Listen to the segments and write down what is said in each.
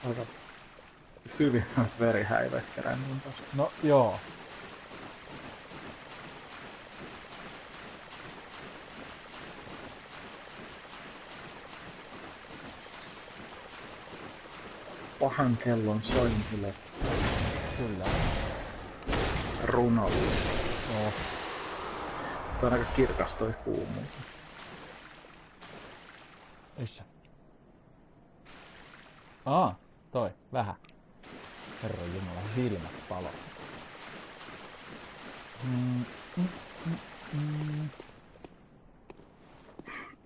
Aika hyvin verihäivät kerännyt taas. No joo. Pahan kellon sointille Kyllä. runolle. Joo. Tuo on aika kirkas toi kuumuus. Issä. Toi. Vähän. Herran jumala, silmät palo.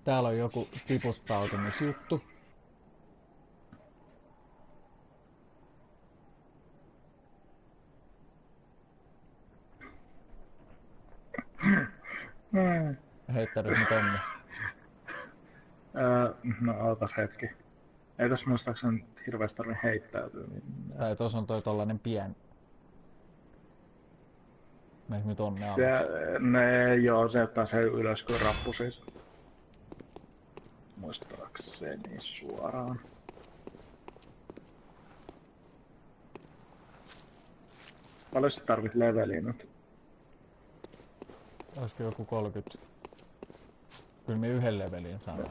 Täällä on joku tiputtautumisjuttu. Heittänyt nyt tonne. No ootas hetki. Ei tässä muistaakseni hirveästi tarvitse heittäytyä. Tai tuossa on toi tollanen pien. Menikö nyt tonne Se, alle? joo, se ottaa se ylös kuin rappu siis. Muistaakseni suoraan. Paljon sä tarvit leveliä nyt? Olisiko joku 30? Kyllä me yhden levelin saamme.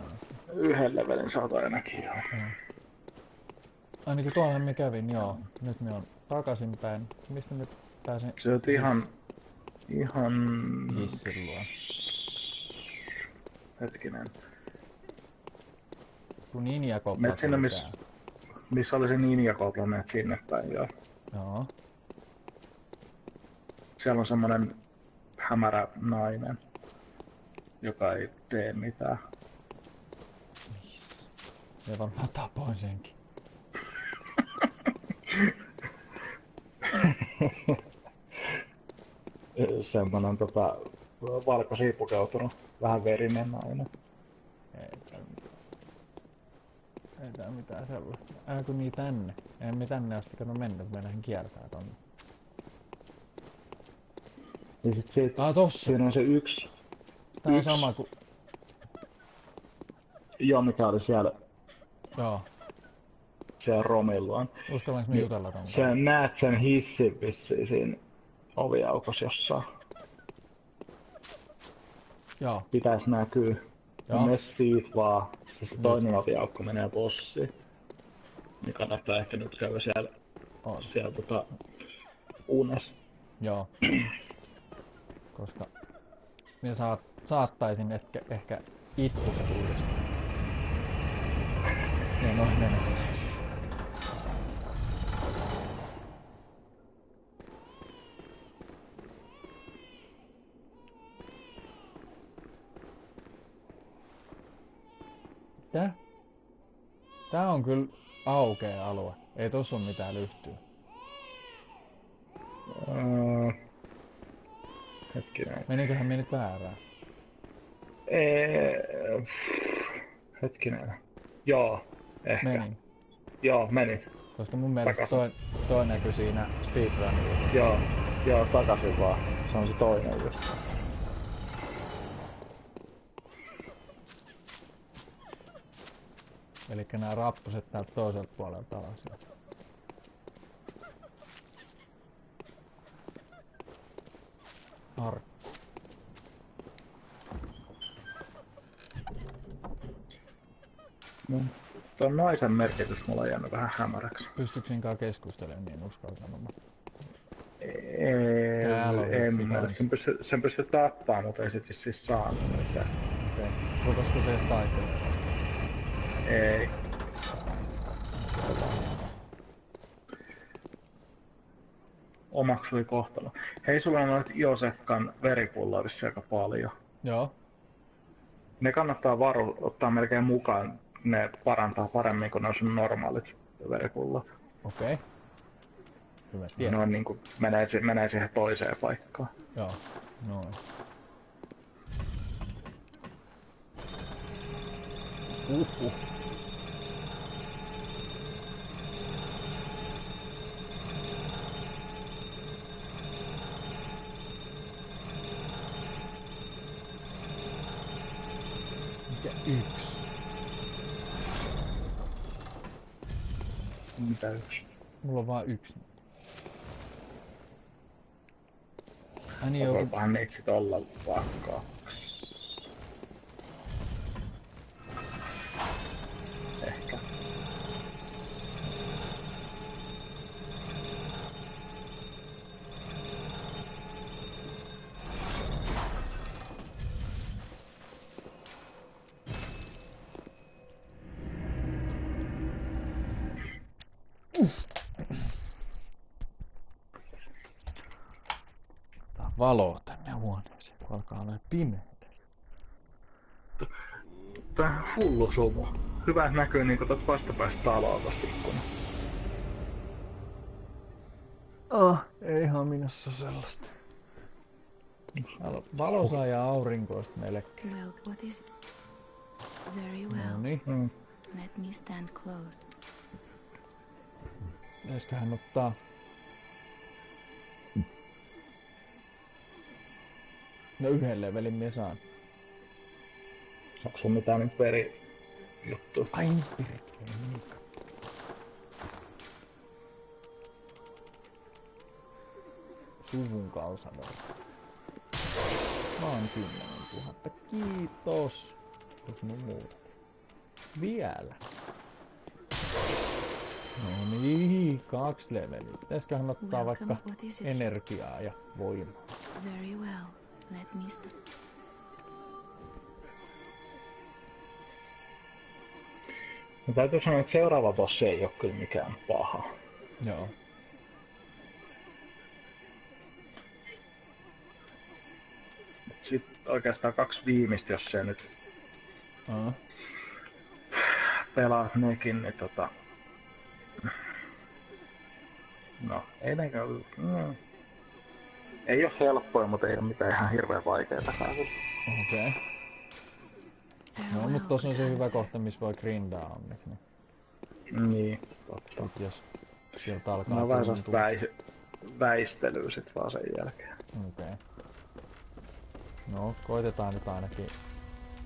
Yhden levelin saat ainakin joo. Ai niin kuin tuollahan me kävin, joo. Nyt me on takaisinpäin. Mistä me pääsen? Se on ihan... Hissin luo. Hetkinen. Kun Ninjakoplat Menet sinne, oli tää. missä oli se ninjakopla, menet sinne päin, joo. Joo. Siellä on semmonen hämärä nainen, joka ei tee mitään. Missä? Ja varmaan tapoin senkin. Semmonen valkoisiin pukeutunut, vähän verinen nainen. Ei tää mitään sellaista. Kun niin tänne. En me tänne asti kato mennyt, mennään kiertää tonne. Ja sit siitä, Tossa! siinä on se yksi... Tää on sama ku... Joo, mikä oli siellä Joo. Romillaan. Uskallanko me jutella ton Sä näet sen hissin vissiin siinä oviaukossa jossain. Joo. Pitäis näkyä. Joo. Mene siitä vaan. Se toinen oviaukko menee bossiin. Niin kannattaa ehkä nyt käydä siellä unes. Joo. Koska minä saattaisin ehkä itkusta uudestaan. Ja noin mennä. Tää on kyllä aukea alue. Ei tossa oo mitään lyhtyä. Hetkinen. Meniköhän me nyt väärään? Hetkinen. Joo, ehkä. Menin. Joo, menit. Koska mun mielestä toi näkyy siinä speedrunilla. Joo, takaisin vaan. Se on se toinen just. Elikkä nää rappuset täältä toiselta puolelta alas. Arkku. No, tuon naisen merkitys mulla on jäänyt vähän hämäräksi. Pystyykö sinkaan keskustelemaan niin uskaltamatta? En mielestä. Sen pystyy tappaa, mutta ei sit siis saanut mitään. Okei. Rupesko se taistelemaan? Ei. Omaksui kohtalo. Hei, sulla on noita Josefkan veripulloja aika paljon. Joo. Ne kannattaa ottaa melkein mukaan. Ne parantaa paremmin kuin ne on sun normaalit veripullot. Okei. Hyvä tietää. Noin niinku menee siihen toiseen paikkaan. Joo. Noin. Mikä yksi? Mitä yksi? Mulla on vaan yksi. Ai niin, Voipahan niitä sit olla vaan 2. Ehkä. valoa tänne huoneeseen, kun alkaa olla pimeätä. Tää on hullu sumu. Hyvä, että näkyy niinku tuot vastapäästä taloa tosta ikkunasta. Ei ihan minussa sellaista. Valosaa ja aurinkoista melkein. Well, what is it? Very well. Noniin. Let me stand close. Pitäisköhän ottaa... No yhden levelin minä saan. Onko sun mitään nyt verijuttu? Ai perkele, Miikka. Suvun kalsadoilla. Vaan 10 000. Kiitos. Onks mun muuta? Vielä. No niin, 2 leveliä. Pitäisköhän ottaa Welcome. vaikka What is it? energiaa ja voimaa. Very well. Let me stand. No, täytyy sanoa, että seuraava bossi ei oo kyllä mikään paha. Joo. Sitten oikeastaan 2 viimeistä, jos se nyt Aa. pelaat nekin, niin no, ei nekään... Ei oo helppoja, mutta ei oo mitään ihan hirveän vaikeetakaan. Okei. No, mutta tossa on se hyvä kohta, missä voi grindaa onneksi. Niin, totta. Jos sieltä alkaa No vähän tuntua. sellaista väistelyä sit vaan sen jälkeen. Okei. No, koitetaan nyt ainakin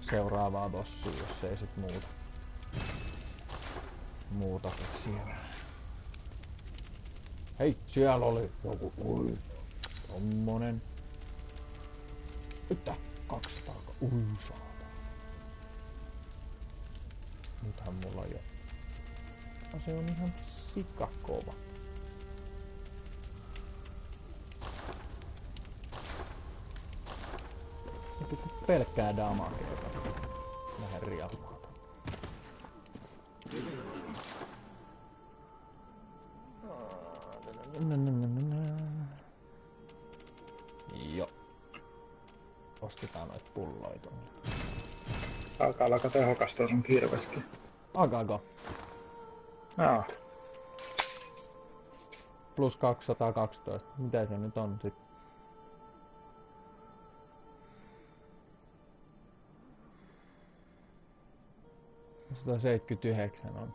seuraavaa bossia, jos ei sit muuta keksiä. Hei, siellä oli joku. Ui. Tommonen. Mitä? 200. Ui, saata. Nythän mulla on jo. No, se on ihan sikakova. Se pitää pelkkää damakea. Vähän riasmaata. Joo. Ostetaan noit pulloja tonne. Alkaa olla aika tehokasta sun kirveskin. Alkaako? Joo. Plus 212. Mitä se nyt on sit? Ja 179 on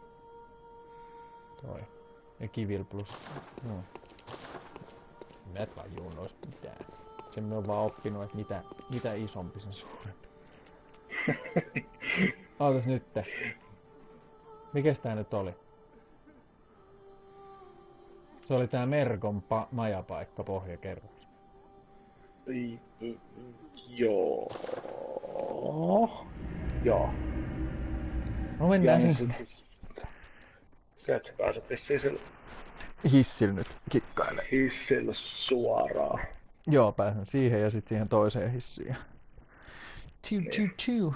toi. Ja kivil plus. No. Mä et tajuu noista mitään. Sen mä oon vaan oppinut, että mitä isompi sen suurempi. Ootas nytte. Mikäs tää nyt oli? Se oli tää Mergon majapaikka pohjakerros. Joo. Joo. No mennään Ja sinne. Sieltä sä pääset vissiin sillä Hissillä nyt kikkaile. hissillä suoraan. Joo, pääsen siihen ja sitten siihen toiseen hissiin. Tiu.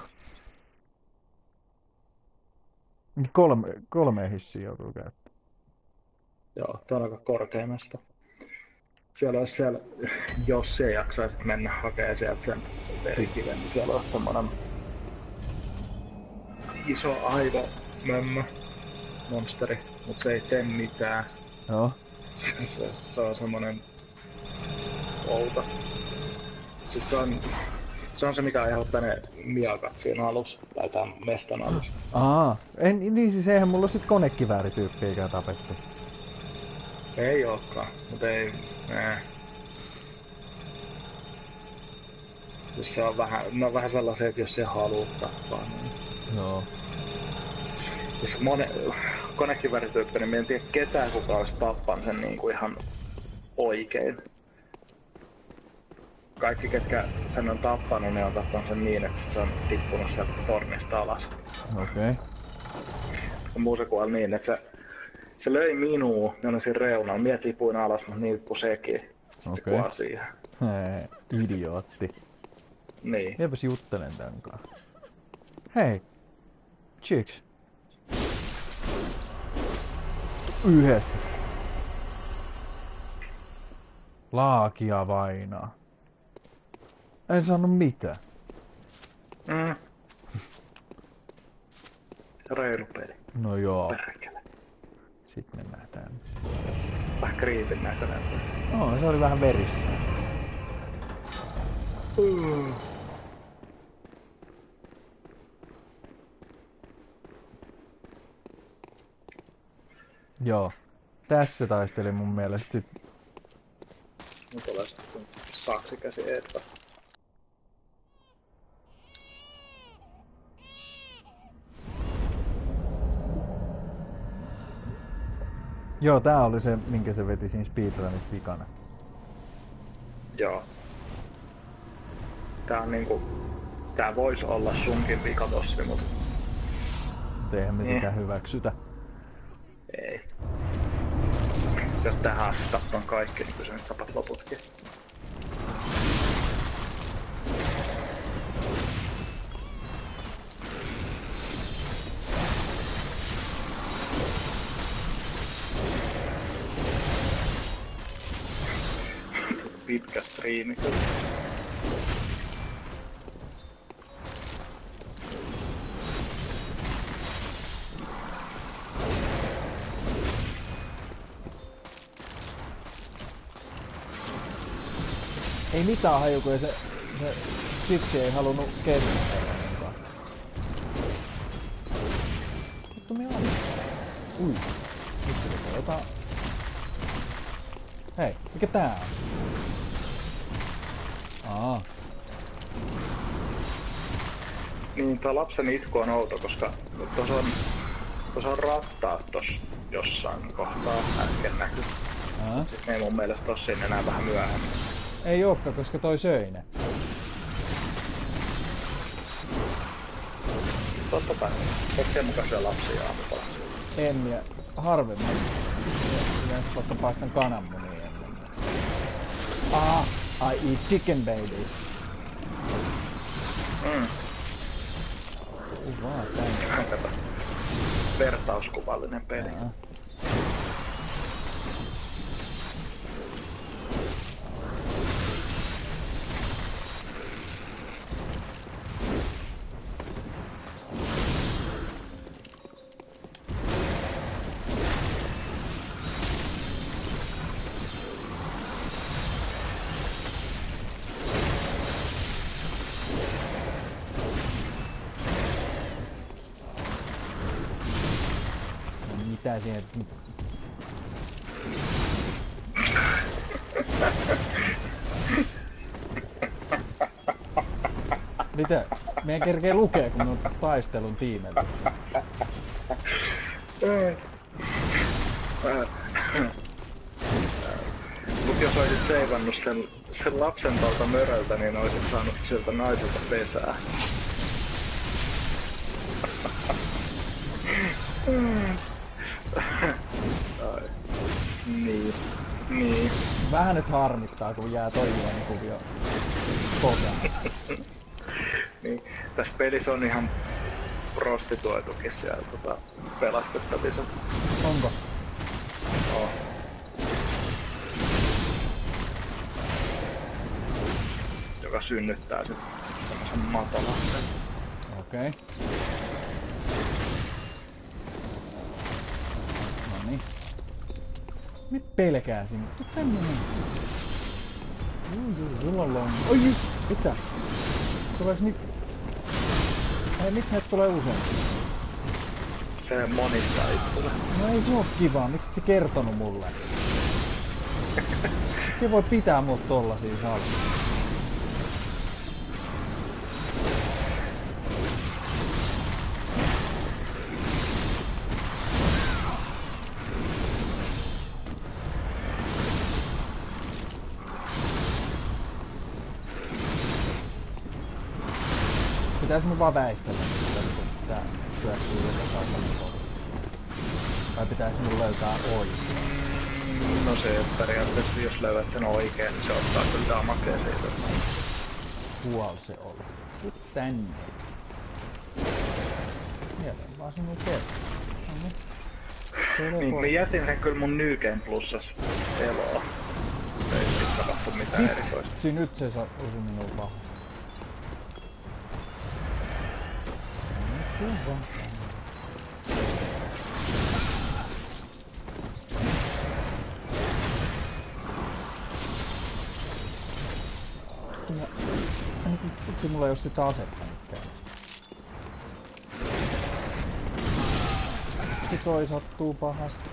Kolme hissiä joutuu käyttämään. Joo, tää on aika korkeimmasta. Siellä olisi siellä, jos se jaksaisit mennä hakemaan sieltä sen verikiven, niin siellä olisi semmonen iso aivomömmö monsteri, mut se ei tee mitään. Joo. Se on semmonen outo. Siis se on se mikä aiheuttaa ne miakat siinä alussa, tai tämän mestan alussa. Niin siis eihän mulla sit konekiväärityyppiäkään tapettu. Ei ookaan, mut ei... Siis se on vähän, ne on vähän sellaisia, että jos se haluaa tappaa, niin... Joo. Siis konekiväärityyppinen, niin en tiedä ketään kuka olisi tappanut sen niinku ihan oikein. Kaikki ketkä sen on tappanut, ne on tappanut sen niin, että se on tippunut sieltä tornista alas. Okei. Muu se kuoli niin, että se löi minua, ne oli siinä reunalla, mie tipuin alas, mutta niin tippui sekin. Sitten Okei. kuoli siihen. Idiootti. Niin. Miepäs juttelen tän kanssa. Hei. Chicks. Yhdestä. Laakia vainaa. En saanut mitään. Se reilu peli. No joo. Perkele. Sitten mennään tänne. Vähän kriipin näköinen. No, se oli vähän verissä. Joo. Tässä taisteli mun mielestä sit. Nyt tulee sitten saksikäsi Edva. Joo, tää oli se, minkä se veti siinä speedrunissa vikana. Joo. Tää on niinku... Tää vois olla sunkin vika tossi, mut... Eihän me sitä hyväksytä. Ei. Jos tähän asti tappan kaikki, niin kyllä sä nyt tapat loputkin. Pitkä striimi kyllä. Ei mitään haju, kun se siksi ei halunnut keskustella mukaan. Mutta me on. Ui. Nyt se jotain. Hei, mikä tää on? Aa. Niin, tää lapsen itku on outo, koska tuossa on rattaat tossa jossain kohtaa äsken näky. Sitten ei mun mielestä tossa sinne enää vähän myöhemmin. Ei ookaan, koska toi söi ne. Totta kai. Tekee mukaisia lapsia aamupala. En ja harvemmin. Yleensä vaikka paistan kananmunia ennen. I eat chicken babies. Vaan tänne. Vertauskuvallinen peli. Mitä siihen? Mitä? Me ei kerkeä lukea, kun on taistelun tiimeltä. Mut jos olisit seivannut sen lapsen tuolta möröltä, niin olisit saanut sieltä naiselta pesää. Niin. Vähän nyt harmittaa, kun jää toi kuvio kokonaan. Niin, tässä pelissä on ihan prostituoitukin siellä pelastettavissa. Onko? Joo. Joka synnyttää sit semmosen matalasten. Okei. Noniin. Nyt pelkääsin. Tuu tänne näin. Sulla on longi. Oi! Mitä? Tuleeks nyt? Hei, miksi näitä tulee usein? Se monittaa itselle. No ei se oo kivaa. Miksi et sä kertonut mulle? Se voi pitää mut tollasia salissa. Pitäis mun vaan väistellä nyt, kun tää syöksyy joka saatanan kohdalla. Vai pitäis mun löytää oikein? No se periaatteessa jos löydät sen oikein, niin se ottaa kyllä damakea siitä. Tuolla se oli. Tuu tänne. Mieleen vaan sinun kerran. Niin, mä jätin sen kyllä mun Nyken plussas eloa. Ei sit tapahtu mitään erikoista. Nyt se osui minun pahasti. Nyt vaan. Vitsi, mulla ei oo sitä asetta nytkään. Se toi sattuu pahasti.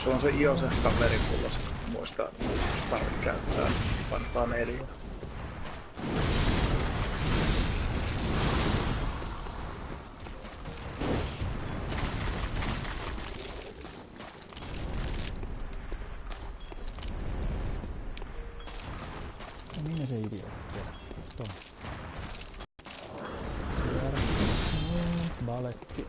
Se on se Ioses kaverin pullos. Muista tarvit käyttää. Pannaan 4. Minne se idiootti? Stop. Baletti.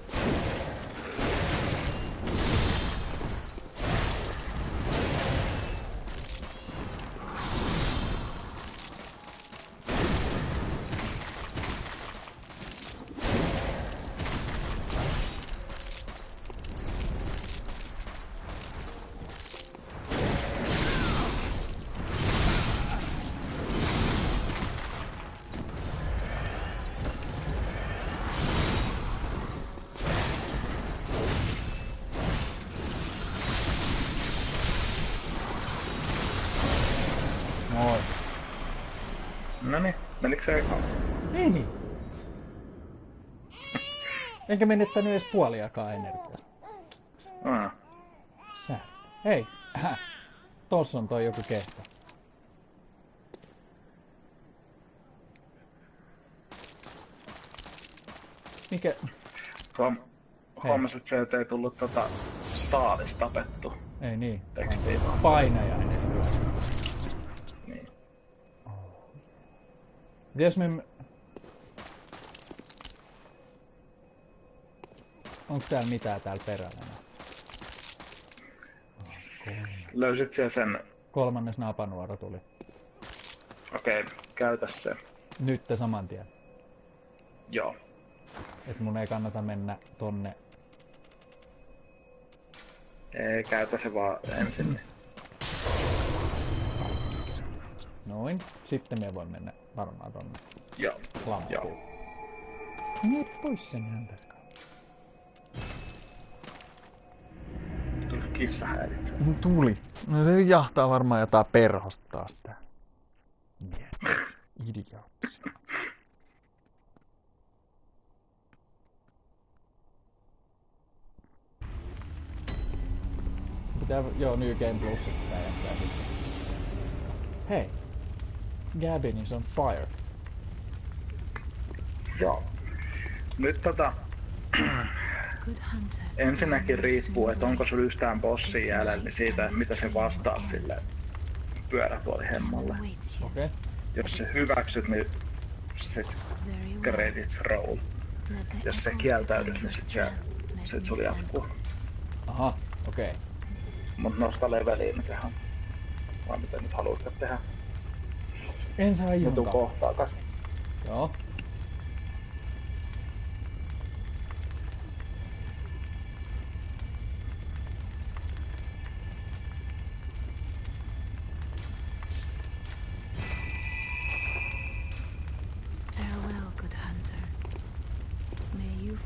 Moi. Noniin, menikö se ekaan? Meni! Enkä menettänyt edes puoliakaan energiaa. Sä. Hei! Tossa on toi joku kehto. Mikä? Huomasit, että se ei tullut saalis tapettu. Ei niin. Tekstiin vaan. Painajainen. Niin. Mites me... Onks täällä mitään täällä perällä? Löysit siellä sen? 3. napanuora tuli. Okei, käytä se. Nyt saman tien. Joo. Et mun ei kannata mennä tonne. Ei, käytä se vaan ensin. Noin. Sitten me voin mennä varmaan tonne. Joo. Lamppuun. Joo. Mene pois sen häntäskaan. Tuli kissa häiritsee. Tuli. No se jahtaa varmaan jotain perhosta taas tää. Idiootti. Pitää, joo, New Game Plus pitää jättää sitten. Hei! Gabin is on fire. Joo. Nyt Good hunter. ensinnäkin riippuu, että onko sulla yhtään bossia jäljellä, niin siitä, että mitä sä vastaat sille pyörätuolihemmalle. Okei. Jos sä hyväksyt, niin sit credits roll. Jos se kieltäydyt, niin sit sulla jatkuu. Aha, okei. Mut nosta leveliä, mikähän. Vai mitä nyt haluatko tehdä? En saa Nyt junkaa. kohtaa kas. Joo. Farewell, good hunter. May you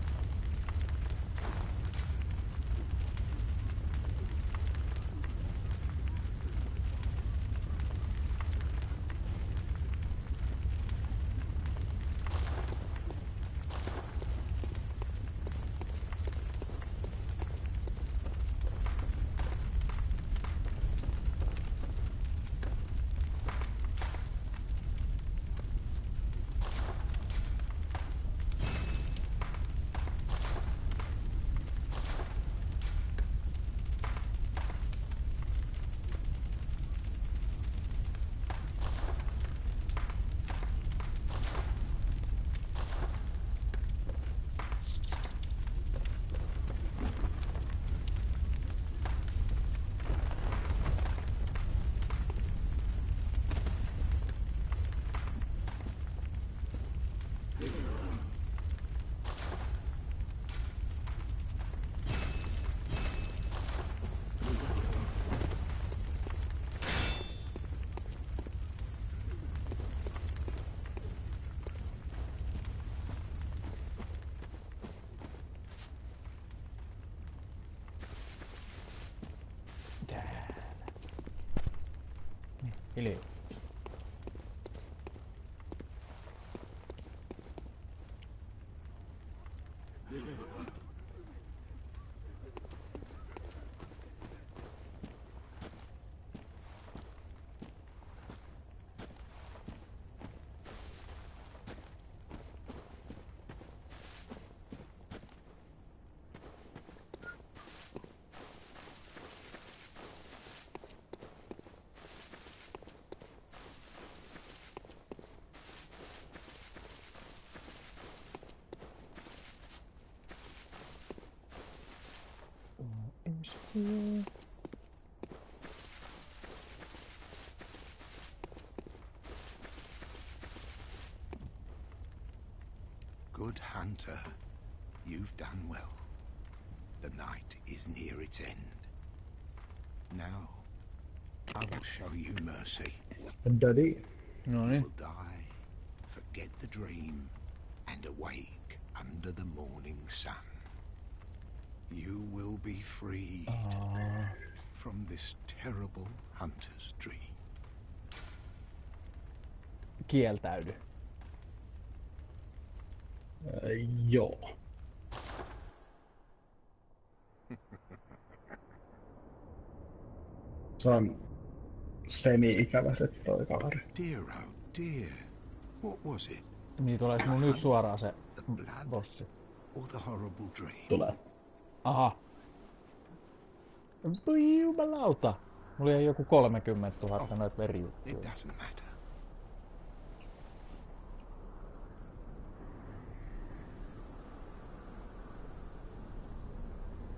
Hiljaa. Is here. Good hunter, you've done well. The night is near its end. Now, I will show you mercy. Daddy. No You niin. will die, forget the dream, and awake under the morning sun. You will be freed from this terrible hunter's dream. Kieltäydy. Joo. Se on semi-ikävä se toi kaveri. Dear, oh dear. What was it? Niin tuleeks mun nyt suoraan se The blood bossi? or the horrible dream? Tulee. Aha. Jumalauta. Mulla jäi joku 30 000 noit It verijuttuja. doesn't matter.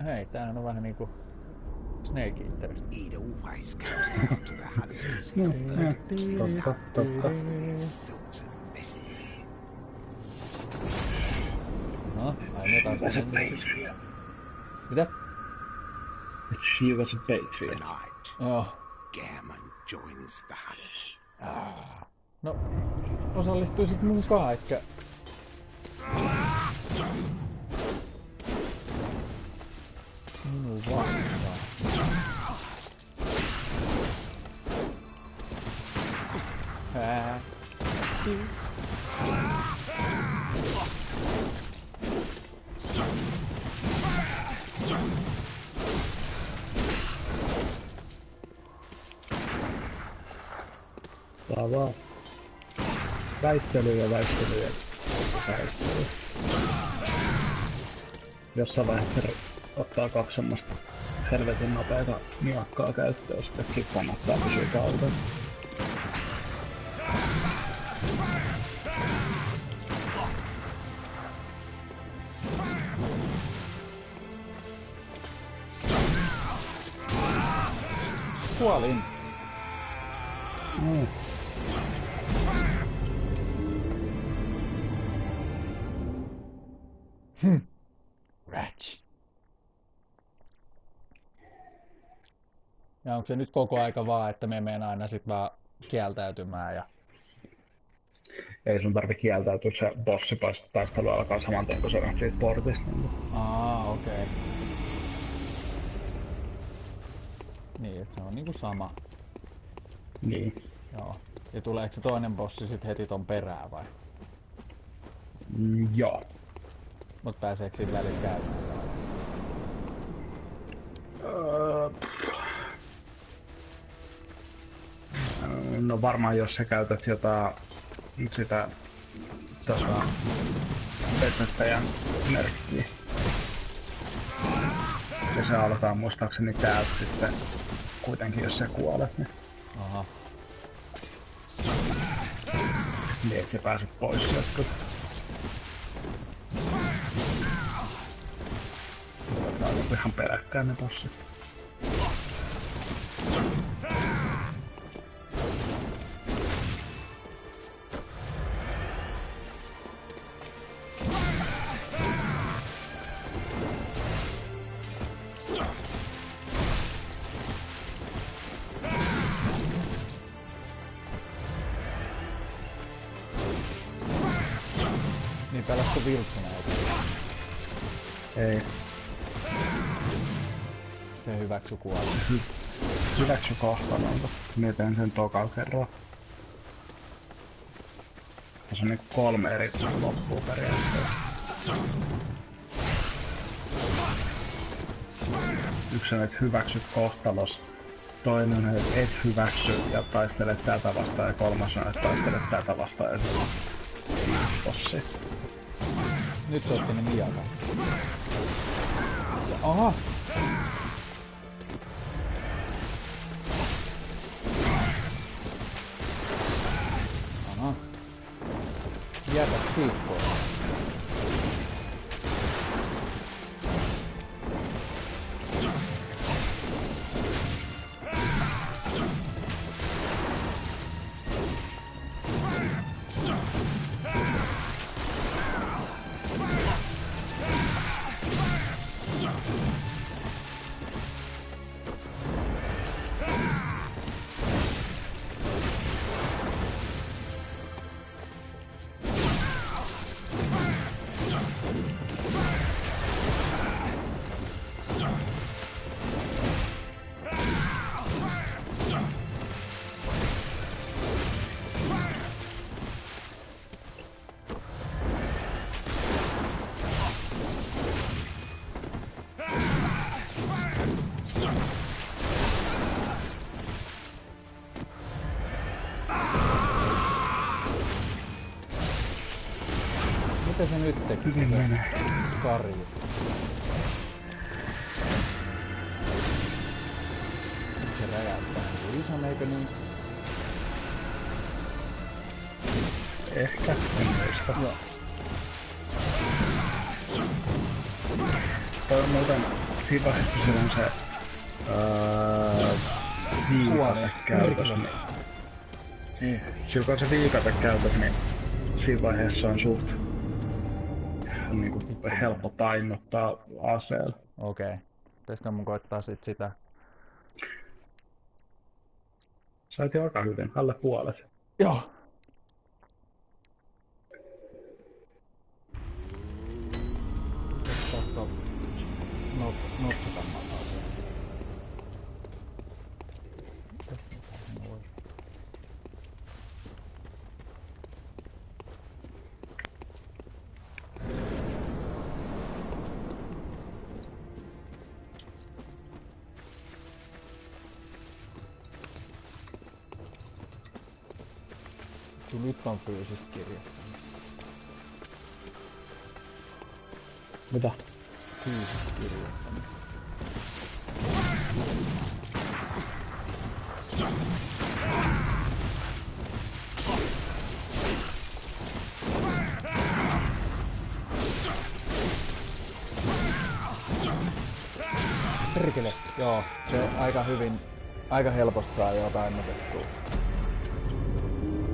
Hei, tämähän on vähän niinku Snake Eater. It always comes down to the hunters who Totta. these sorts of messes. No, ai me taas That's a tänne nyt sit- Patriot. Mitä? She was a Patriot. Tonight, Joo. Gammon joins the hunt. No, osallistuisit mukaan, etkä... Minun vastaan. Tää vaan väittelyä. Jossain vaiheessa se ottaa 2 semmoista helvetin nopeata miakkaa käyttöön, sit kannattaa pysyä kautta. Kuolin. Ratch. Ja onko se nyt koko aika vaan, että me menen aina sit vaan kieltäytymään ja... Ei sun tarvi kieltäytyä, se bossitaistelu alkaa saman tien, kun sä lähdet siitä portista. Okei. Niin, että se on niinku sama. Niin. Joo. Ja tuleeko se toinen bossi sit heti ton perään vai? Joo. Mut pääseekö siitä välissä käymään? No varmaan jos sä käytät jotain sitä metsästäjän merkkiä. Ja se alkaa muistaakseni täältä sitten kuitenkin jos sä kuolet, niin, Aha. niin et sä pääset pois sieltä. Tää on ihan peräkkäin ne bossit. Niin pelasko Viltsu näitä? Ei. Se hyväksy kuolla. Hyväksy kohtalolta. Mietin sen tokalla kerran. Tässä on niinku 3 eri loppua periaatteessa. Yksi on, että hyväksy kohtalos. Toinen on, että et hyväksy ja taistelet tätä vastaan. Ja kolmas on, että taistelet tätä vastaan ja se on bossi. Nyt se otti ne miakat. Aha! Aha. Jätä siitä pois. Mitä se nyt teki? Hyvin menee. Karju. Se räjäyttää niinku ison, eikö niin? Ehkä, en muista. Joo. Toi on muuten siinä vaiheessa, kun siellä on se viikate käytös, niin silloin kun on se viikate käytös, niin siinä vaiheessa on suht niinku helppo tainnuttaa aseella. Okei. Pitäisikö mun koittaa sit sitä? Sait jo aika hyvin, alle puolet. Joo. Katso nopsakammalta asiaa. Nyt on fyysistä kirjoittamista. Mitä? Fyysistä kirjoittamista. Perkele. Joo, se aika hyvin, aika helposti saa jotain otettua.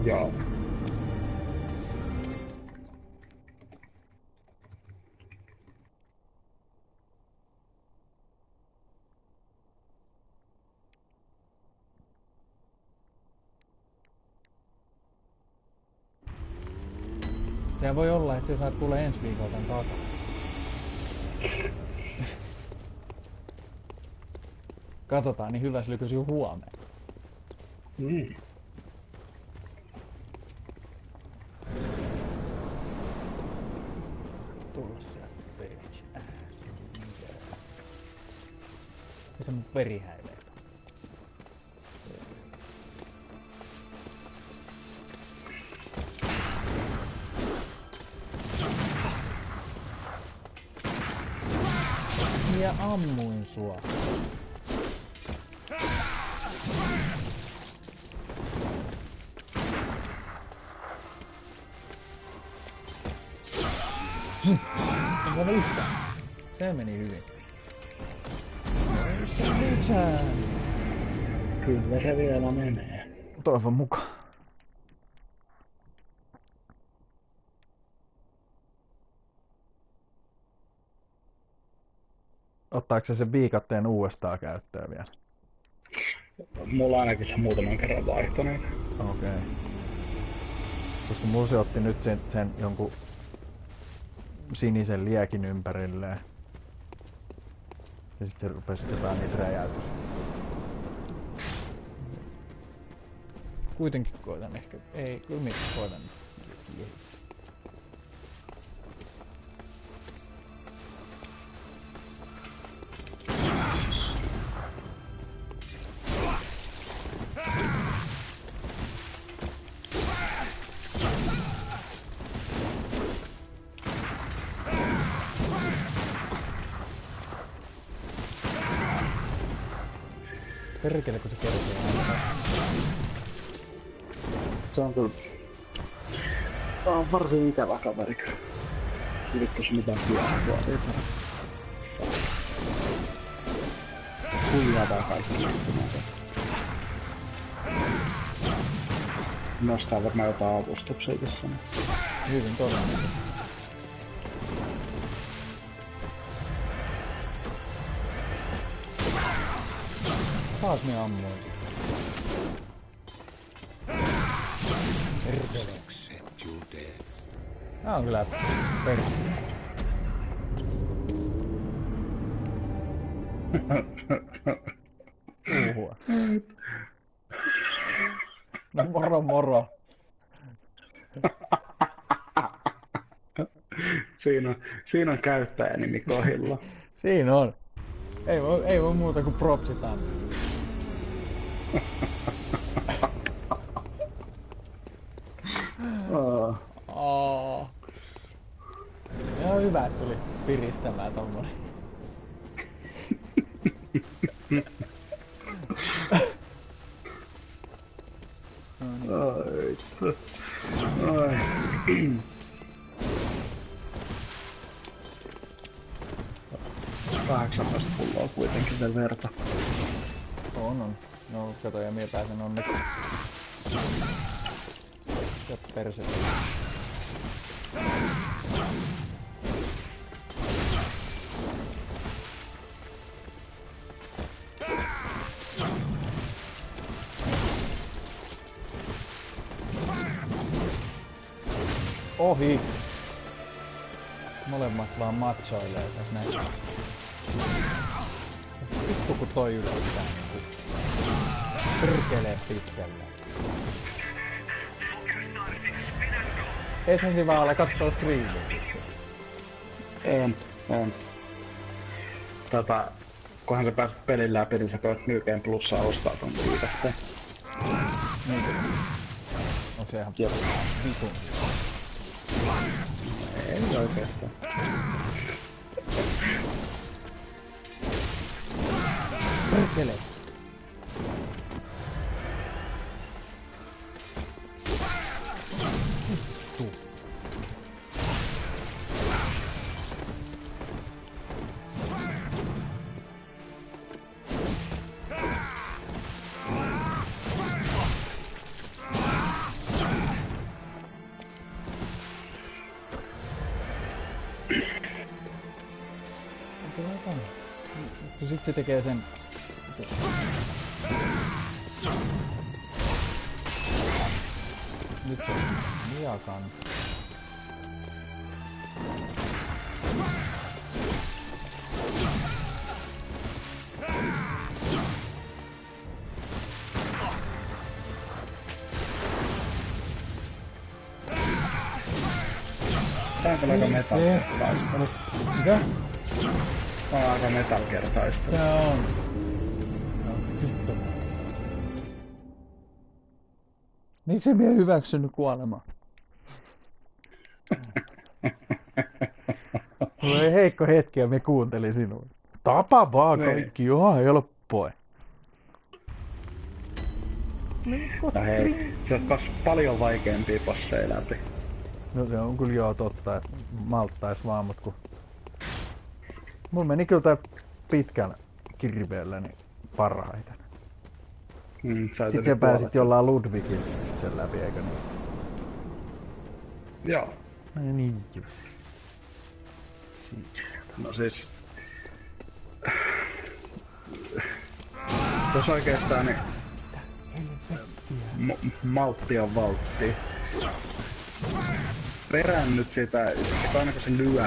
Joo. Sehän voi olla, että se saat tulee ensi viikolla tän takaa. Katsotaan, niin hyvä lykys jo huomenna. Mm. Tullut sieltä bitch ass. Ja se mun veri häilee. Ja ammuin sua. En saanut yhtään. Se meni hyvin. Kyllä se vielä menee. Toivon mukaan. Ottaako se sen viikatteen uudestaan käyttöön vielä? Mulla on ainakin se muutaman kerran vaihtanut. Okei. Koska mulla se otti nyt sen jonkun sinisen liekin ympärilleen. Ja sit se rupesi jotain niitä räjäytys. kuitenkin koitan ehkä. Ei, kyllä minä koitan. Perkele, kun se kertoo aina. Se on kyllä... Tää on varsin ikävä kaveri kyllä. Yrittis mitään piakkoa, ei tarvitse. Huijaa kaikki istumaan. Nostaa varmaan jotain avustuksia tässä. Hyvin todennäköisesti. Taas me ammuin. Perkele. Accept your death. Nää on kyllä perkele. Uhua. No moro moro. Siinä on käyttäjänimi kohdilla. Siinä on. Ei voi muuta kuin propsitaan. Ihan hyvä, että tuli piristämään tommonen. Ai. 18 pulloa kuitenkin vielä verta. On. No kato, ja mie pääsen onneksi. Ja perse. Ohi! Molemmat vaan matsoilee tässä näin. Vittu kun toi yrittää niinku perkelee pitkälle. Ethän siinä vaan ole kattoo screeniä. En. Kunhan sä pääset pelin läpi, niin sä voit New Game Plusaa ostaa ton viikatteen. Niinkö? Onko se ihan vitun? Ei oikeastaan. Perkele! Ja sit se tekee sen... Nyt se miakan. Tää on kyllä aika Metal Gear taistelu. Mitä? Tää on aika Metal Gear taistelu. Tää on. No, vittu. Miksi mie hyväksynyt kuolemaa? Mulla oli heikko hetki ja me kuuntelin sinua. Tapa vaan kaikki, ihan helppoa. Ja hei, se on kas paljon vaikeampia passeja läpi. No se on kyllä joo totta, että malttais vaan, mut kun... Mulla meni kyllä tää pitkällä kirveellä niin parhaiten. Sitten sä pääsit jollain Ludwigin sen läpi, eikö niin? Joo. No niin just. No siis... Tos oikeastaan niin... Maltti on valtti. Perännyt sitä, aina kun se lyö.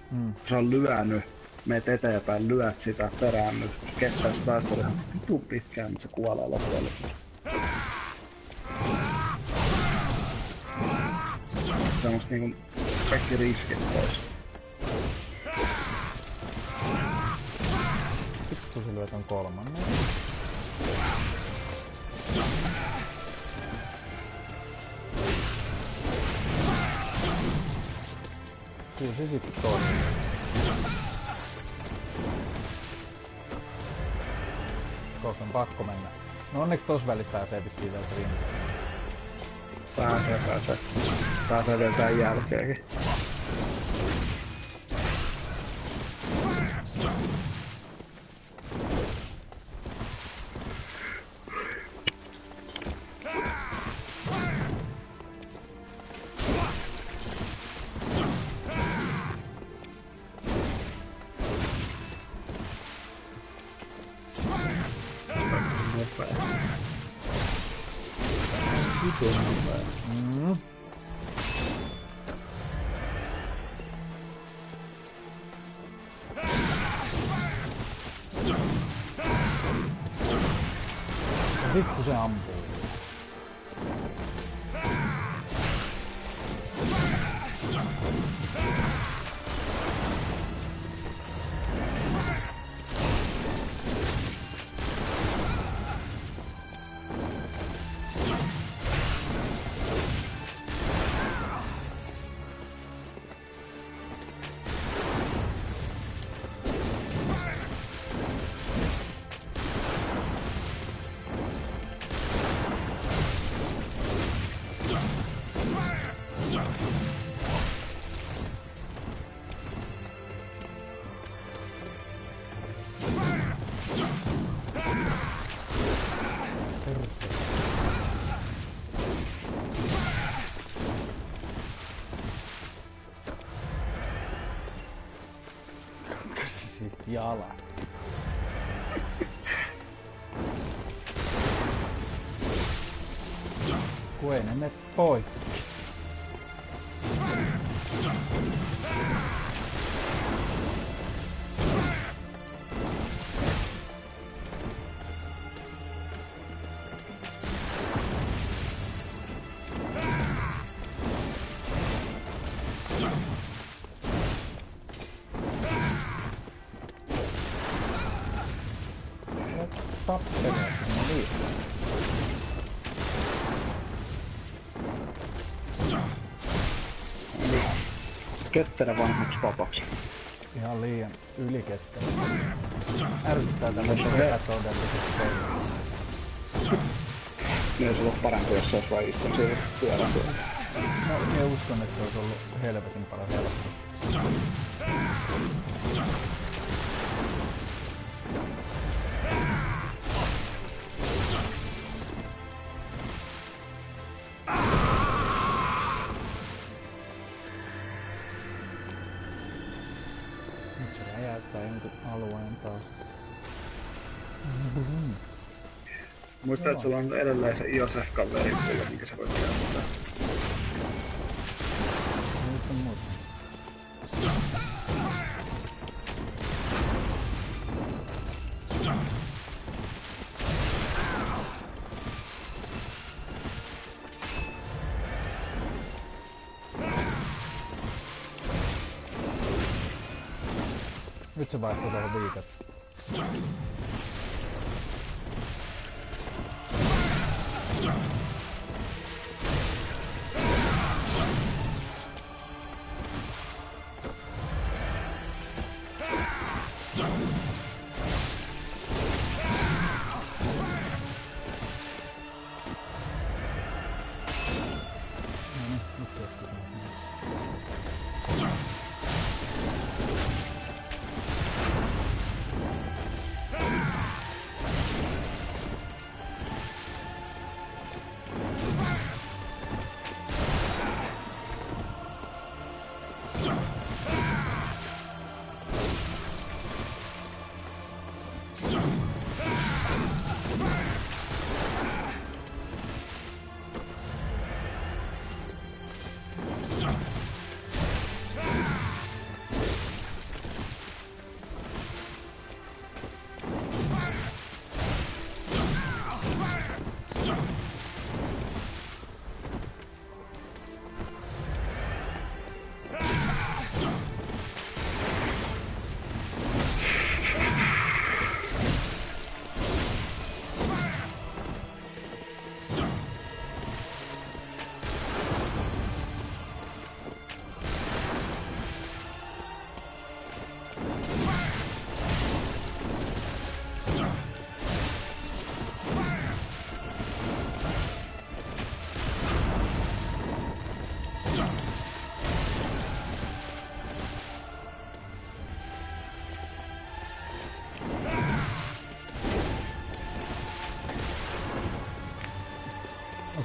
Kun se on lyönyt, meet eteenpäin, lyöt sitä, perännyt. Kestää sitä taistelu ihan vitun pitkään, mutta se kuolee loppujen lopuksi. semmoista niinku kaikki riskit pois. Vittu se lyö ton kolmannen. Kyllä se sitten toimii. Kohta on pakko mennä. No onneksi tossa välissä pääsee vissiin vielä rintaan. Pääsee. Pääsee vielä tän jälkeenkin. Vittu se ampuu. Sitten jala. Kun ei ne mene poikki. Tappelee, no niin. Ketterä vanhaksi papaksi. Ihan liian yliketterä. Ärsyttää tämmöistä epätodelliset peliä. Ne olisi ollut parempi, jos se olisi vain istunut siihen pyörän tuolla. No, minä uskon, että se olisi ollut helvetin paljon helpompi. Nyt se räjäyttää jonkun alueen taas. Muista, että sulla on edelleen se Iosef-kaveri, minkä sä voit käyttää. Muista muuta. Nyt se vaihtuu tuohon viikat.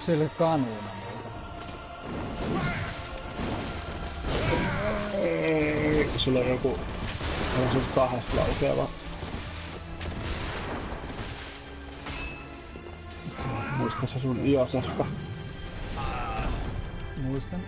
sille kanuuna muuta? Ei, sulla on joku... On se kahdesta laukeava. Muista se sun Iosefka. Muistan.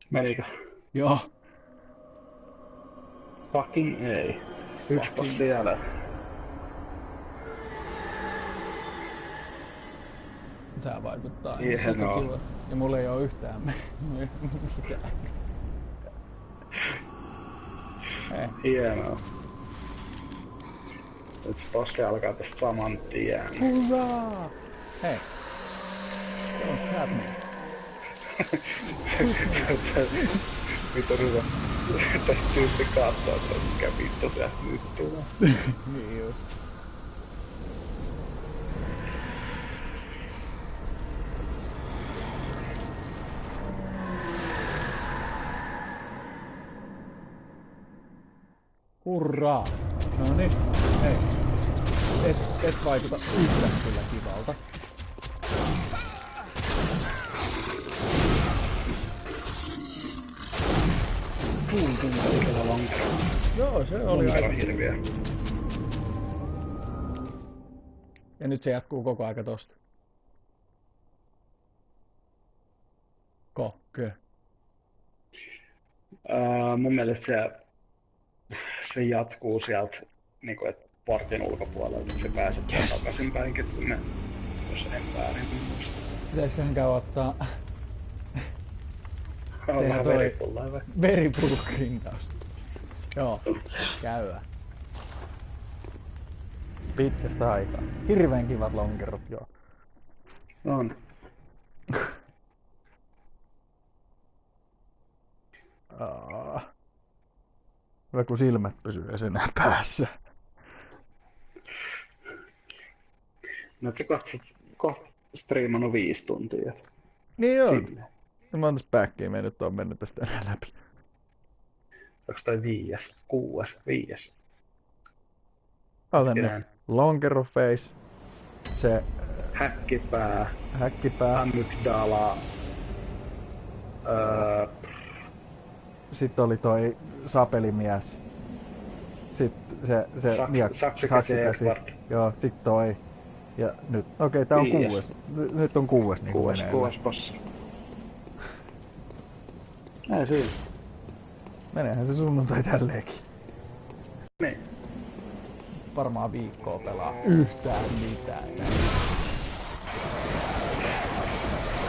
Menikö? Joo. Fucking ei. Yksipäs siellä. Tää vaikuttaa Hienoa. kiva. Ja mulla ei oo yhtään mitään. Hei. Hienoa. Nyt se bossi alkaa tästä saman tien. Hurraa! Hei. Don't grab me. Mitä hyvä. Tästä tyyppi katsoo, että mikä vittu sieltä nyt tulee. Niin just. Hurraa! No niin, hei. Et vaikuta yhtään kyllä kivalta. Joo, se oli aika. Hirviä. Ja nyt se jatkuu koko aika tosta. Kokkö. Mun mielestä se jatkuu sieltä, niinku, et portin ulkopuolelta, että se pääset takaisinpäinkin sinne, jos en väärin muista. Pitäisiköhän käydä ottaa On vähän veripullaa vai? veripulkrintaus. Joo, käydä. Pitkästä aikaa. Hirveen kivat lonkerot, joo. On. Hyvä kun silmät pysyy edes enää päässä. No et sä kohta striimannut 5 tuntia. Niin joo. Silleen. No mä oon tässä päkkiin, me nyt on mennyt tästä enää läpi. Onks toi 5? 6? 5? Ota nyt. Lonkero face. Se häkkipää. Amygdala. Sitten oli toi sapelimies. Sitten se saksikäsi. Joo, sit toi. Ja nyt, okei, tää on 6. Nyt on 6 niinku meneillään. 6 bossi. Ei siinä. Meneehän se sunnuntai tälleenkin. Niin. Varmaan viikkoa pelaa yhtään mitään.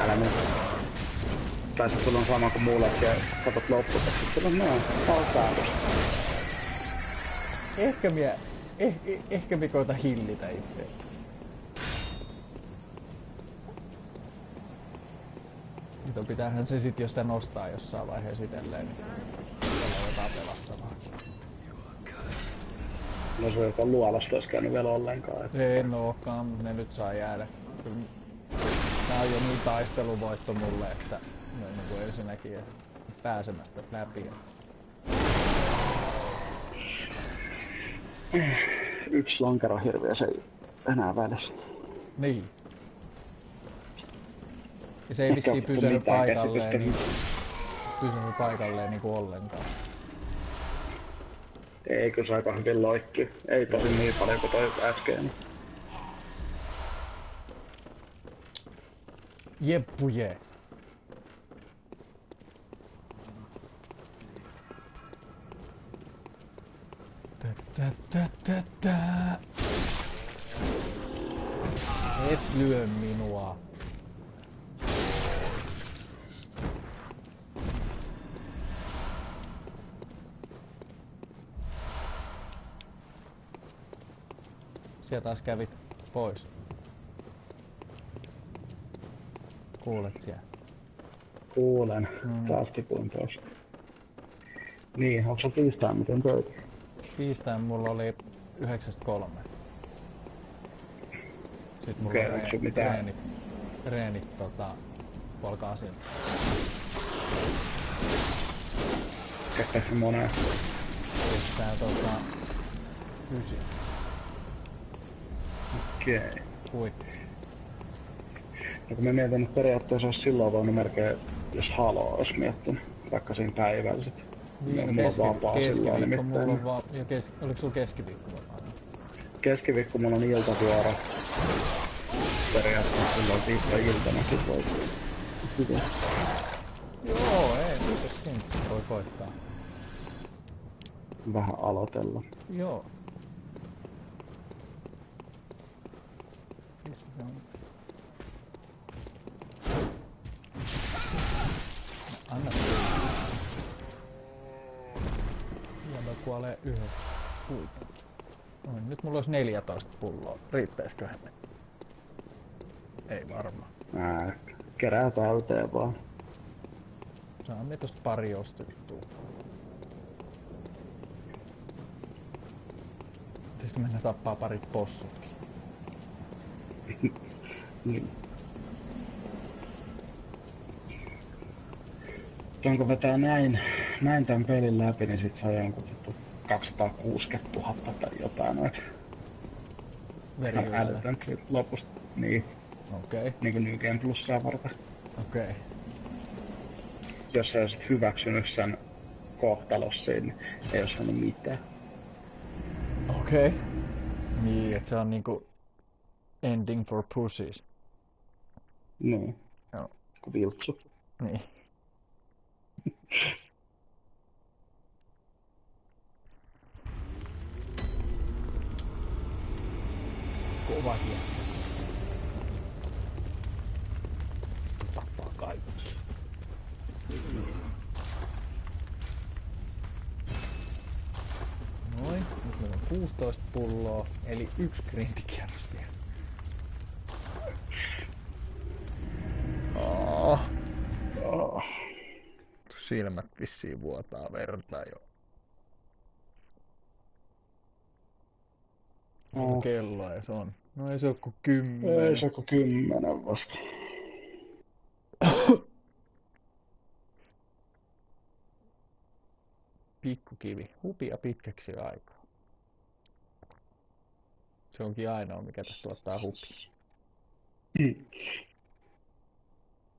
Älä nyt. Tai sit sulla on sama kuin mulla, että siellä katot loppuun. Sulla on noin päätös. Ehkä me koita hillitä itse. Mutta pitäähän se sit, jos sitä nostaa jossain vaiheessa itelleen, niin siellä on jotain pelastavaakin. No se joka luolasta ois käynyt vielä ollenkaan. En ookaan, mutta ne nyt saa jäädä. Tää on jo niin taisteluvoitto mulle, että niin kuin ensinnäkin pääsemästä läpi. Yksi lonkerohirviö se ei enää välissä. Niin. Ja se ei vissiin pysynyt paikalleen niinku ollenkaan. Eikö se aika hyvin loikki? Ei tosi niin paljon kuin toi äsken. Jeppuje. Et lyö minua. Sieltä taas kävit pois. Kuulet siellä. Kuulen. Taas tipuin pois. Niin, onko se tiistain miten töitä? Tiistain mulla oli 9-3. Sitten mulla Okei, on onko sun mitään? treenit puoli 8. Kestääkö se moneen? Kestää 9. Okei. Kui. No kun mä mietin, että periaatteessa olisi silloin voinut melkein, jos Halo olisi miettinyt, vaikka siinä päivälliset. Niin, Mulla on vapaa silloin keskiviikko nimittäin. mulla on vaan, ja oliko sulla keskiviikko vapaa? Keskiviikko mulla on iltavuoro. Periaatteessa silloin tiistai-iltanakin voi. Hyvä. Joo, ei, mitäs siinä voi koittaa. Vähän aloitella. Joo. Missä se on? Anna Jäbä kuolee yhden kuitenkin. Noin, nyt mulla olisi 14 pulloa. Riittäisiköhän ne? Ei varmaan. Kerää täyteen vaan. Saamme tosta pari ostettua. Pitäisikö mennä tappaa parit possutkin? Niin. Onko vetää näin tän pelin läpi, niin sit saa jonkun 260 000 tai jotain noita. Älytän sit lopusta. Niin. Okei. Niinku New Game Plussaa varten. Okei. Jos sä olisit hyväksynyt sen kohtalos siinä, niin ei olisi saanut mitään. Okei. Niin, et se on niinku ending for pussies. Niin. Joo. Kun viltsu. Niin. Kova tie. Tappaa kaikki. Noin, nyt meillä on 16 pulloa, eli 1 grindikierros vielä. Silmät vissiin vuotaa verta jo. Mitä kello ees on? No ei se oo ku 10. Ei se kuin 10 vasta. Pikkukivi. Hupia pitkäksi aikaa. Se onkin ainoa, mikä tästä tuottaa hupia.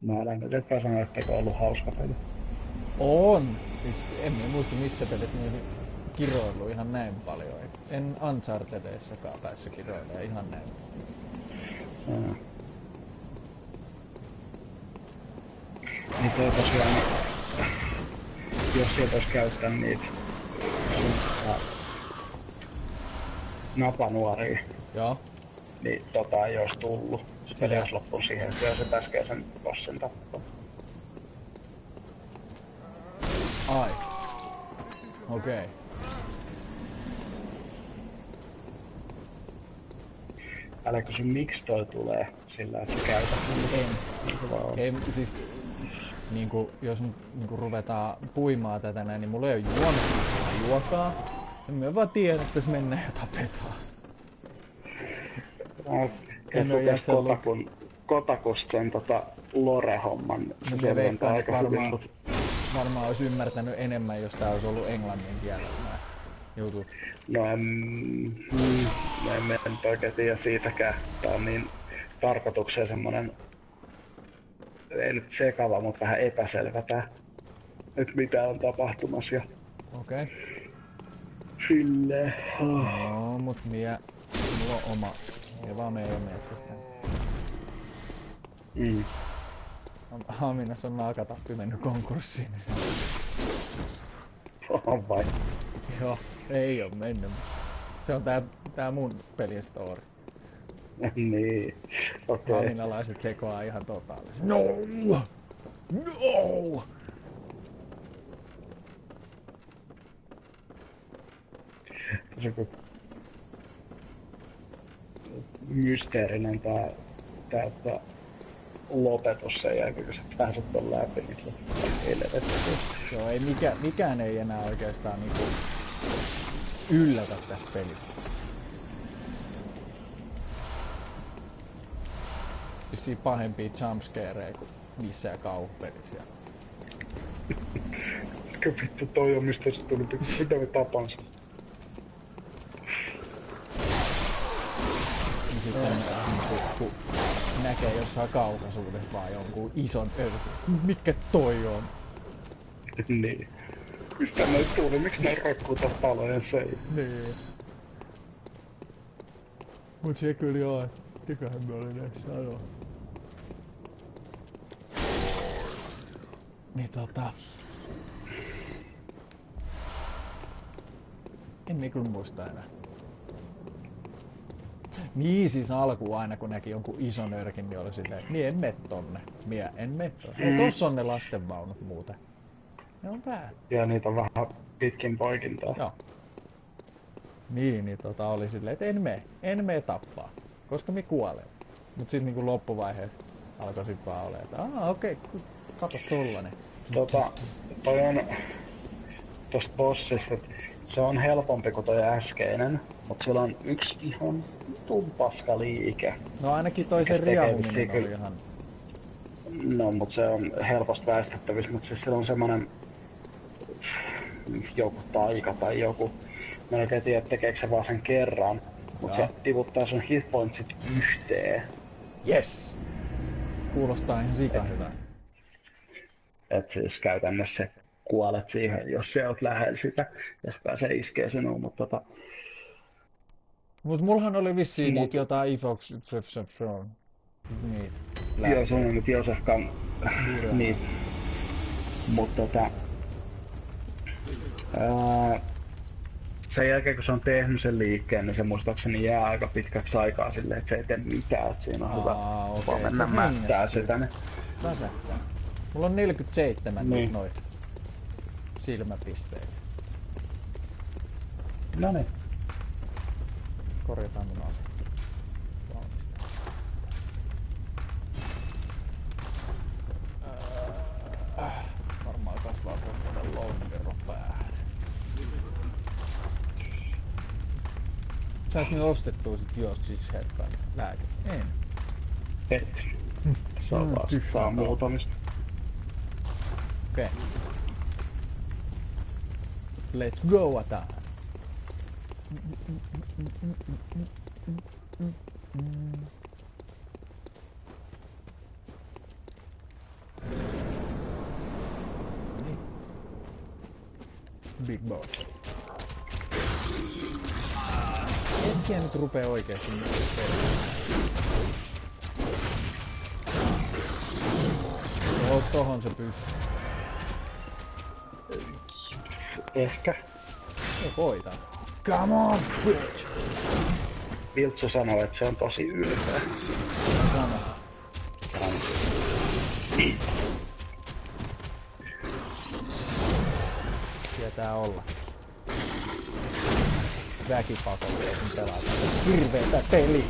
Mä elän nyt, että sanoa, etteikö ollut hauska peli. On! Siis en muista missä pelit niihin kiroillut ihan näin paljon. En Unchartedissakaan päässyt kiroilemaan ihan näin. Niin toi tosiaan, jos sieltä olisi käyttänyt niitä napanuoria, Joo. niin ei olisi tullut. Se peli olisi loppunut siihen, että se pääskee sen bossin tappoon. Ai. Okei. Älä kysy miksi toi tulee sillä, että sä käytät En. vaan. Ei, siis niinku, jos nyt niinku ruvetaan puimaan tätä näin, niin mulla ei oo juokaa. En mä vaan tiedä, että tässä mennään ja tapetaan. En oo jaksanut. Kotakusta sen lore-homman. Se No selventää aika hyvin. Varmaan olisi ymmärtänyt enemmän, jos tää olisi ollut englannin kielellä nää jutut. No en nyt oikein tiedä siitäkään. Tää on niin tarkoitukseen semmonen, ei nyt sekava, mutta vähän epäselvä tää. Nyt mitä on tapahtumassa ja Okei. silleen. No, mut mulla on oma. Ja vaan meidän metsästä. Haminassa on naakatappi mennyt konkurssiin. Niin On vai? joo, ei oo mennyt. Se on tää mun pelin story. Niin, okei. Haminalaiset sekoaa ihan totaalisesti. No! No! Se on mysteerinen tää lopetus sen jälkeen, kun sä pääset ton läpi, niin helvetti. Joo, ei mikään ei enää oikeastaan niinku yllätä tässä pelissä. Vissiin pahempia jumpscareja kuin missään kauhupelissä. Mikä vittu toi on, mistä se tuli? Mitä me tapansa? Ja sitten kun näkee jossain kaukaisuudessa vaan jonkun ison örkyn. Mikä toi on? Niin. Mistä ne tuli? Miksi ne roikkuu tän talojen seinä? Niin. Mut se kyllä joo, mikähän me oli näissä sanoa. Niin en kyllä muista enää. Niin siis alkuun aina kun näki jonkun ison örkin, niin oli silleen, että en mene tonne. En mene tonne. No tossa on ne lastenvaunut muuten. Ne on vähän. Ja niitä on vähän pitkin poikintaa. Joo. Niin oli silleen, että en mene tappaa. Koska mi kuolee. Mut sit niinku loppuvaiheessa alkoi sit vaan olemaan, että okei, katos tollanen. Toi on tosta bossista, että se on helpompi kuin toi äskeinen, mut sillä on yksi ihan vitun paska liike. No ainakin toi sen riahuminen oli ihan... No mut se on helposti väistettävissä, mut siis sillä on semmonen joku taika tai joku. Mä en oikein tiedä tekeekö se vaan sen kerran, mut se tiputtaa sun hitpointsit yhteen. Yes! Kuulostaa ihan sika hyvä. Et siis käytännössä kuolet siihen, jos sä oot lähellä sitä, jos pääsee iskee sinua, mutta Mut mulhan oli vissiin niitä jotain Evox Trefson. Niitä. Joo, se on nyt Josefkan. Niin. Mut sen jälkeen kun se on tehnyt sen liikkeen, niin se muistaakseni jää aika pitkäksi aikaa silleen, että se ei tee mitään, että siinä on hyvä vaan mennä mättää se tänne. Väsähtää. Mulla on 47 niin. noita silmäpisteitä. Noniin. Korjataan mun asia. Varmaan kasvaa tuonne lonkero päähän. Saat nyt ostettua sit Jossis Headband lääke? En. Et. Se on vasta saa muutamista. Okei. Let's go ataan. Big boss. Etkä nyt rupee oikeesti tohon se pystyy. Ehkä. Se koita. Come on, bitch! Viltsu sanoo, että se on tosi ylpeä. Sano. Tietää olla. Väkipakollisen pelata. Hirveetä peliä.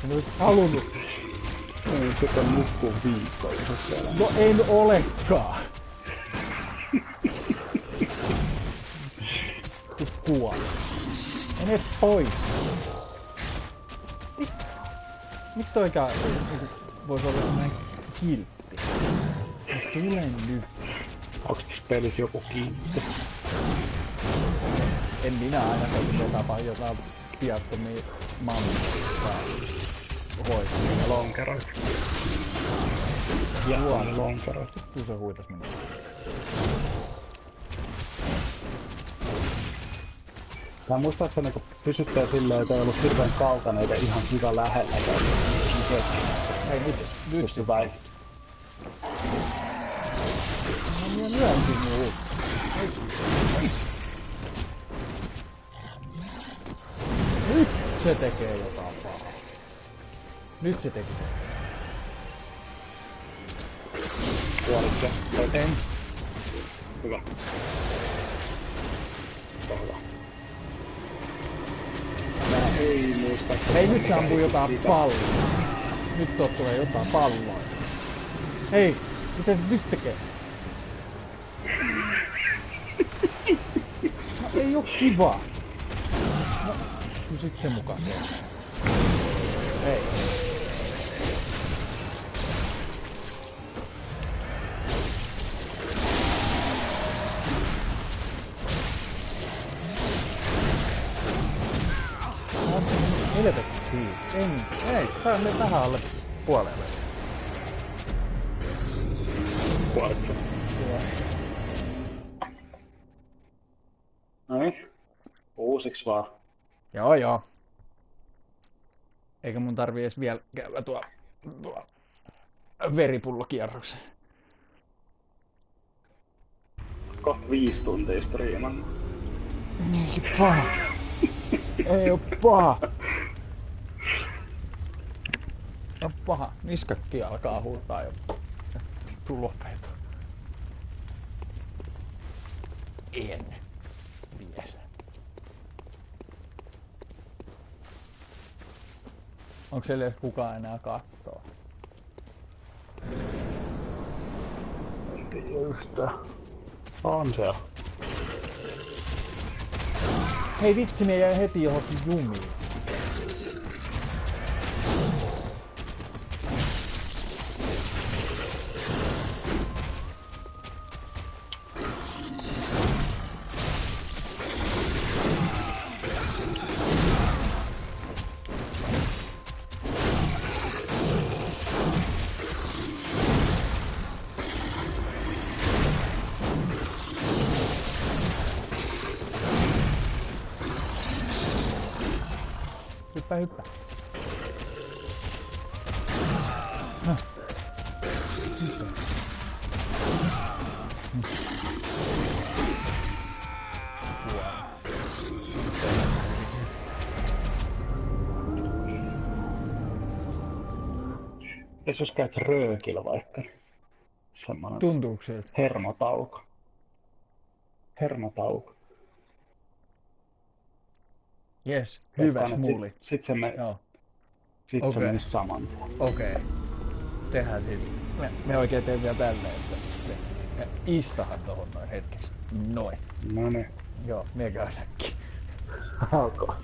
En ois halunnut. Ei sekä nukkuu viikkoisesti. No en olekaan. Kuoli. Mene pois. Miksi toikaan voisi olla näin kiltti? Tulen nyt. Onks tässä pelissä joku kiinni? En minä ainakaan kun tapa jotain piattomia mammoja hoitaa. Ja lonkeroit. Ja lonkeroit. Kyllä se huitas minua. Tää muistaakseni kun pysyttää silleen, että ei ollut hirveen kaukana eikä ihan sika lähellä. Hei nyt pysty väistämään. No minä lyönkin muu. Nyt se tekee jotain pahaa. Nyt se tekee. Kuolit se? En. Hyvä. Hyvä. Mä ei muista. Hei nyt se ampuu jotain palloa. Nyt tuot tulee jotain palloa. Hei, mitä se nyt tekee? No ei oo kivaa. No sit se mukaan se. Hei. Helvetti. Ei, tää on vähän alle puolelle. Kuolit sä? Joo. Noin. Uusiksi vaan. Joo. Eikä mun tarvii edes vielä käydä tuo veripullokierroksen. Kohta 5 tuntia striimannut. Ei paha. Ei oo paha. On paha. Niskakki alkaa huutaa jo. Tulopeito. En. Mies. Onko siellä edes kukaan enää kattoo? En tiedä yhtään. On siellä. Hei vitsi, ne jäi heti johonkin jumiin. Hyppää. No. Jos käyt röökillä vaikka. Semmoinen Tuntuuko siltä? Hermotauko. Jes, hyvä smuuli. Sit se Joo. Sit se menisi saman tien. Okei. Tehdään siitä. Me oikein teen vielä tälleen, että me istahan tohon noin hetkeksi. Noin. Noniin. Joo, me käydäänkin. Alkaa.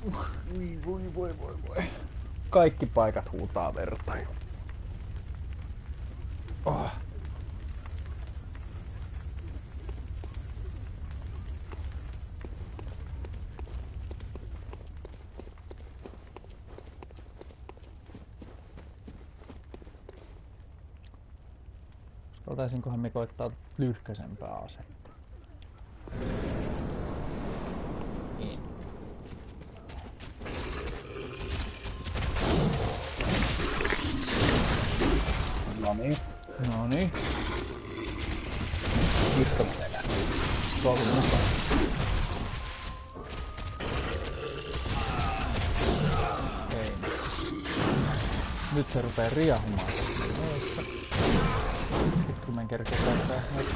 Voi. Kaikki paikat huutaa verta. Oh. Uskaltaisinkohan me koittaa lyhkäisempää asetta? Niin. Noniin. Mistä menee? Tuolta mukaan. Ei. Nyt se rupee riehumaan. Sitten kun mä en kerkeä käyttää näitä.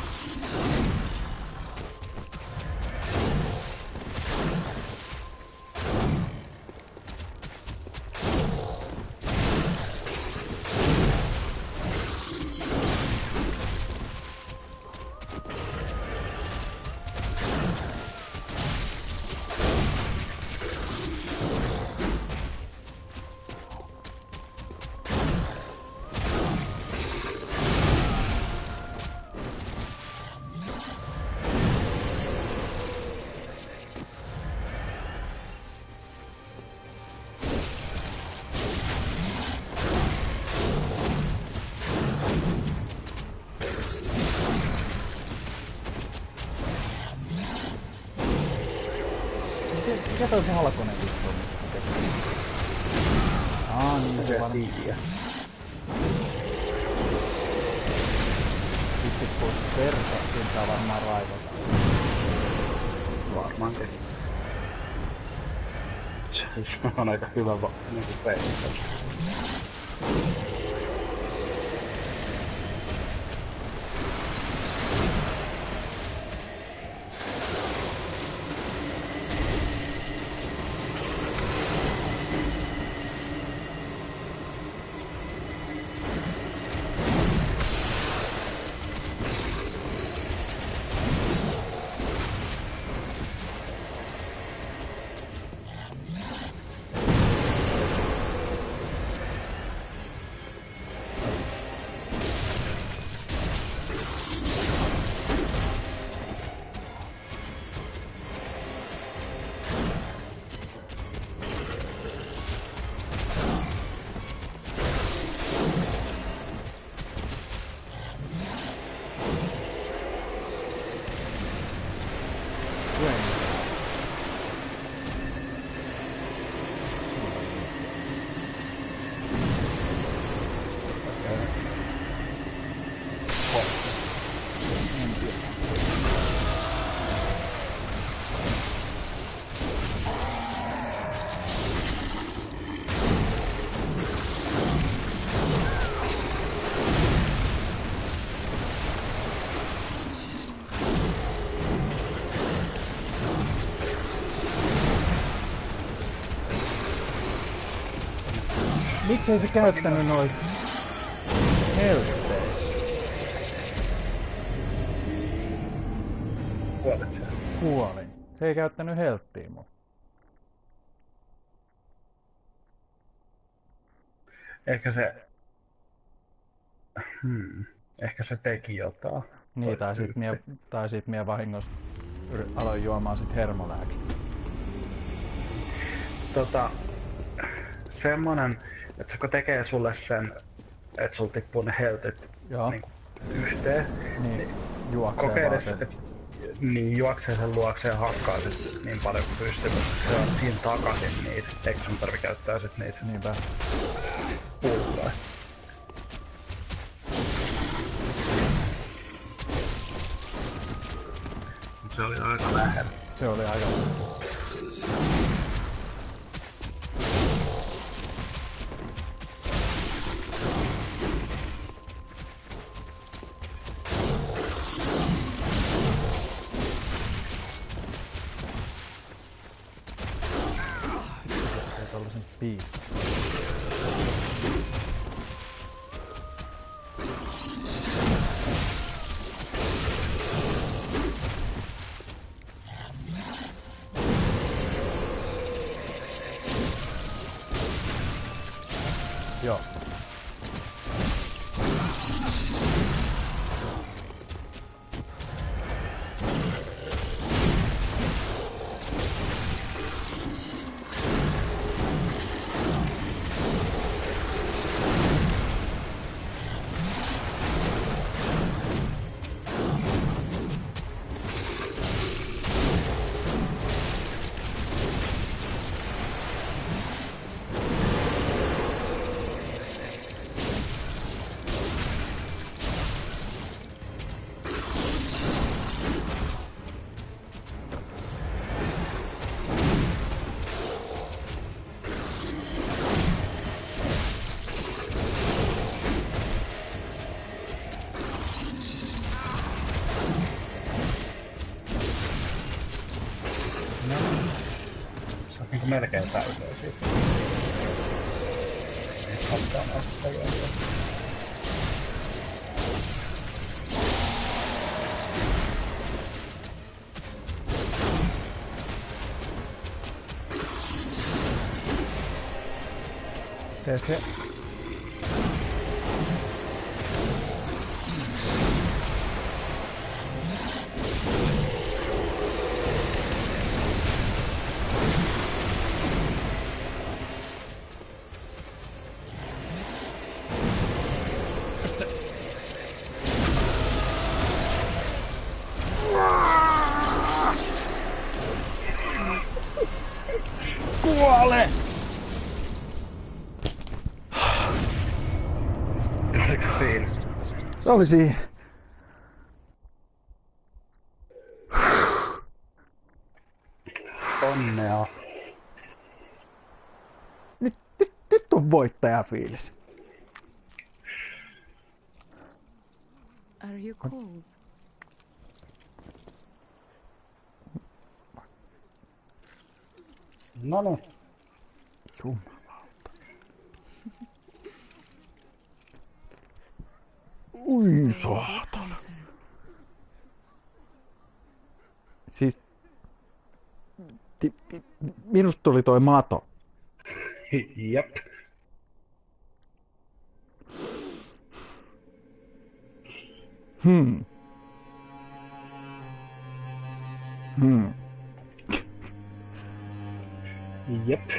Mikä toi valkoinen vittu on? Niin se varmaan. Sitten pois verta, siltä varmaan raivata. Varmaankin. Se on aika hyvä niinku peitto. Miksei se käyttänyt noita helttejä? Kuolet sä? Kuolin. Se ei käyttänyt helttiä mun. Ehkä se... Ehkä se teki jotain. Niin, tai sit mie vahingossa aloin juomaan sit hermolääkettä. Semmonen, että se kun tekee sulle sen, että sulla tippuu ne heltit niinku yhteen, niin juoksee kokeile vaan sen. Niin juoksee sen luokse ja hakkaa sit niin paljon kuin pystyy, koska se on siinä takaisin niitä, eikö sun tarvi käyttää sit niitä Niinpä. pulloja. Se oli aika lähellä. Se oli aika lähellä. Tollasen piistä. Joo. Se on niinku melkein täyteen siitä. Ottaa näistä tekemään. Tee se. Kuole! Oliko siinä? Se oli siinä. Onnea. Nyt on voittajafiilis. Are you cold? No niin. Jumalauta. Ui saatana. Siis... Minusta tuli toi mato. Jep. Hmm. Jep.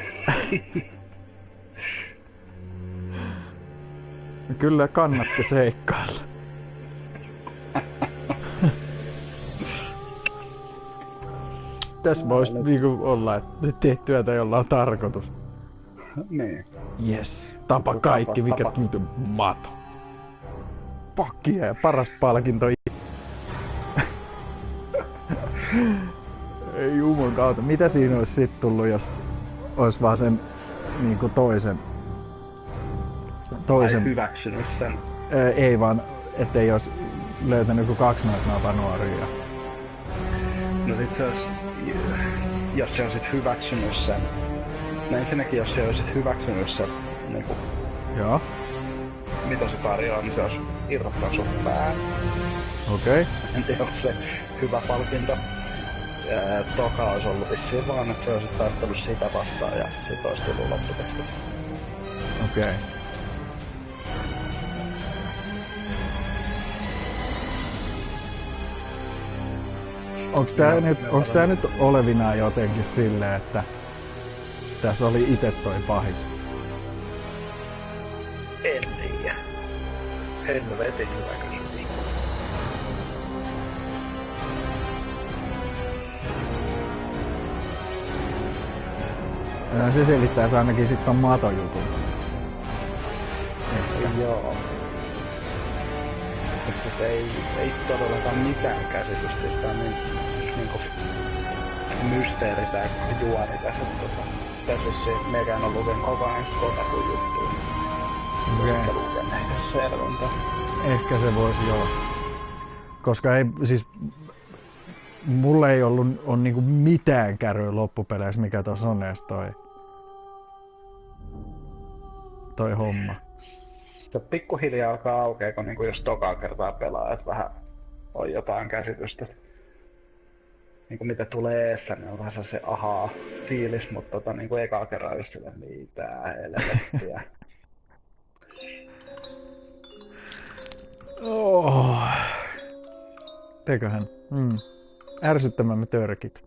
Kyllä kannatti seikkailla. Tässä voisi niinku olla, että nyt teet työtä, jolla on tarkoitus. Niin. Yes, tapa kaikki, mikä tuntuu mato. Pakkia ja paras palkinto. Ei juman kautta. Mitä siinä olisi sit tullut, jos olisi vaan sen niinku toisen... Ai hyväksynyt sen. Ei vaan, ettei olisi löytänyt kuin 2 noita nuoria. No sit se olisi... Jos se olisit hyväksynyt sen... No ensinnäkin, jos se olisit hyväksynyt sen... Niinku... Joo. Mitä se tarjoaa, niin se olisi irrottanut sun pään. Okei. En tiedä, onko se hyvä palkinto. Toka olisi ollut vissiin vaan, että se olisi taistellut sitä vastaan ja sit olisi tullut lopputeksti. Okei. Onks tää nyt olevinaan jotenkin silleen, että tässä oli ite toi pahis? En tiedä. Helvetin hyvä kysymys. Se selittäisi ainakin sit ton matojutun. Ehkä. Joo. Et siis ei todellakaan mitään käsitystä, siis tää on niinku mysteeri tää juoni tässä. Tässä vissiin mekään on lukenut koko ajan sitä Kotakun juttuja. Ehkä lukenut selvempää. Ehkä se voisi joo. Koska ei siis... Mulla ei on niinku mitään kärryä loppupeleissä, mikä tossa on edes toi homma. Se pikkuhiljaa alkaa aukea, kun niinku jos tokaa kertaa pelaa, että vähän on jotain käsitystä. Niinku mitä tulee eessä, niin on vähän se ahaa fiilis, mutta niinku ekaa kerran just sille mitä helvettiä. Oh. Teköhän. Ärsyttämämme törkit.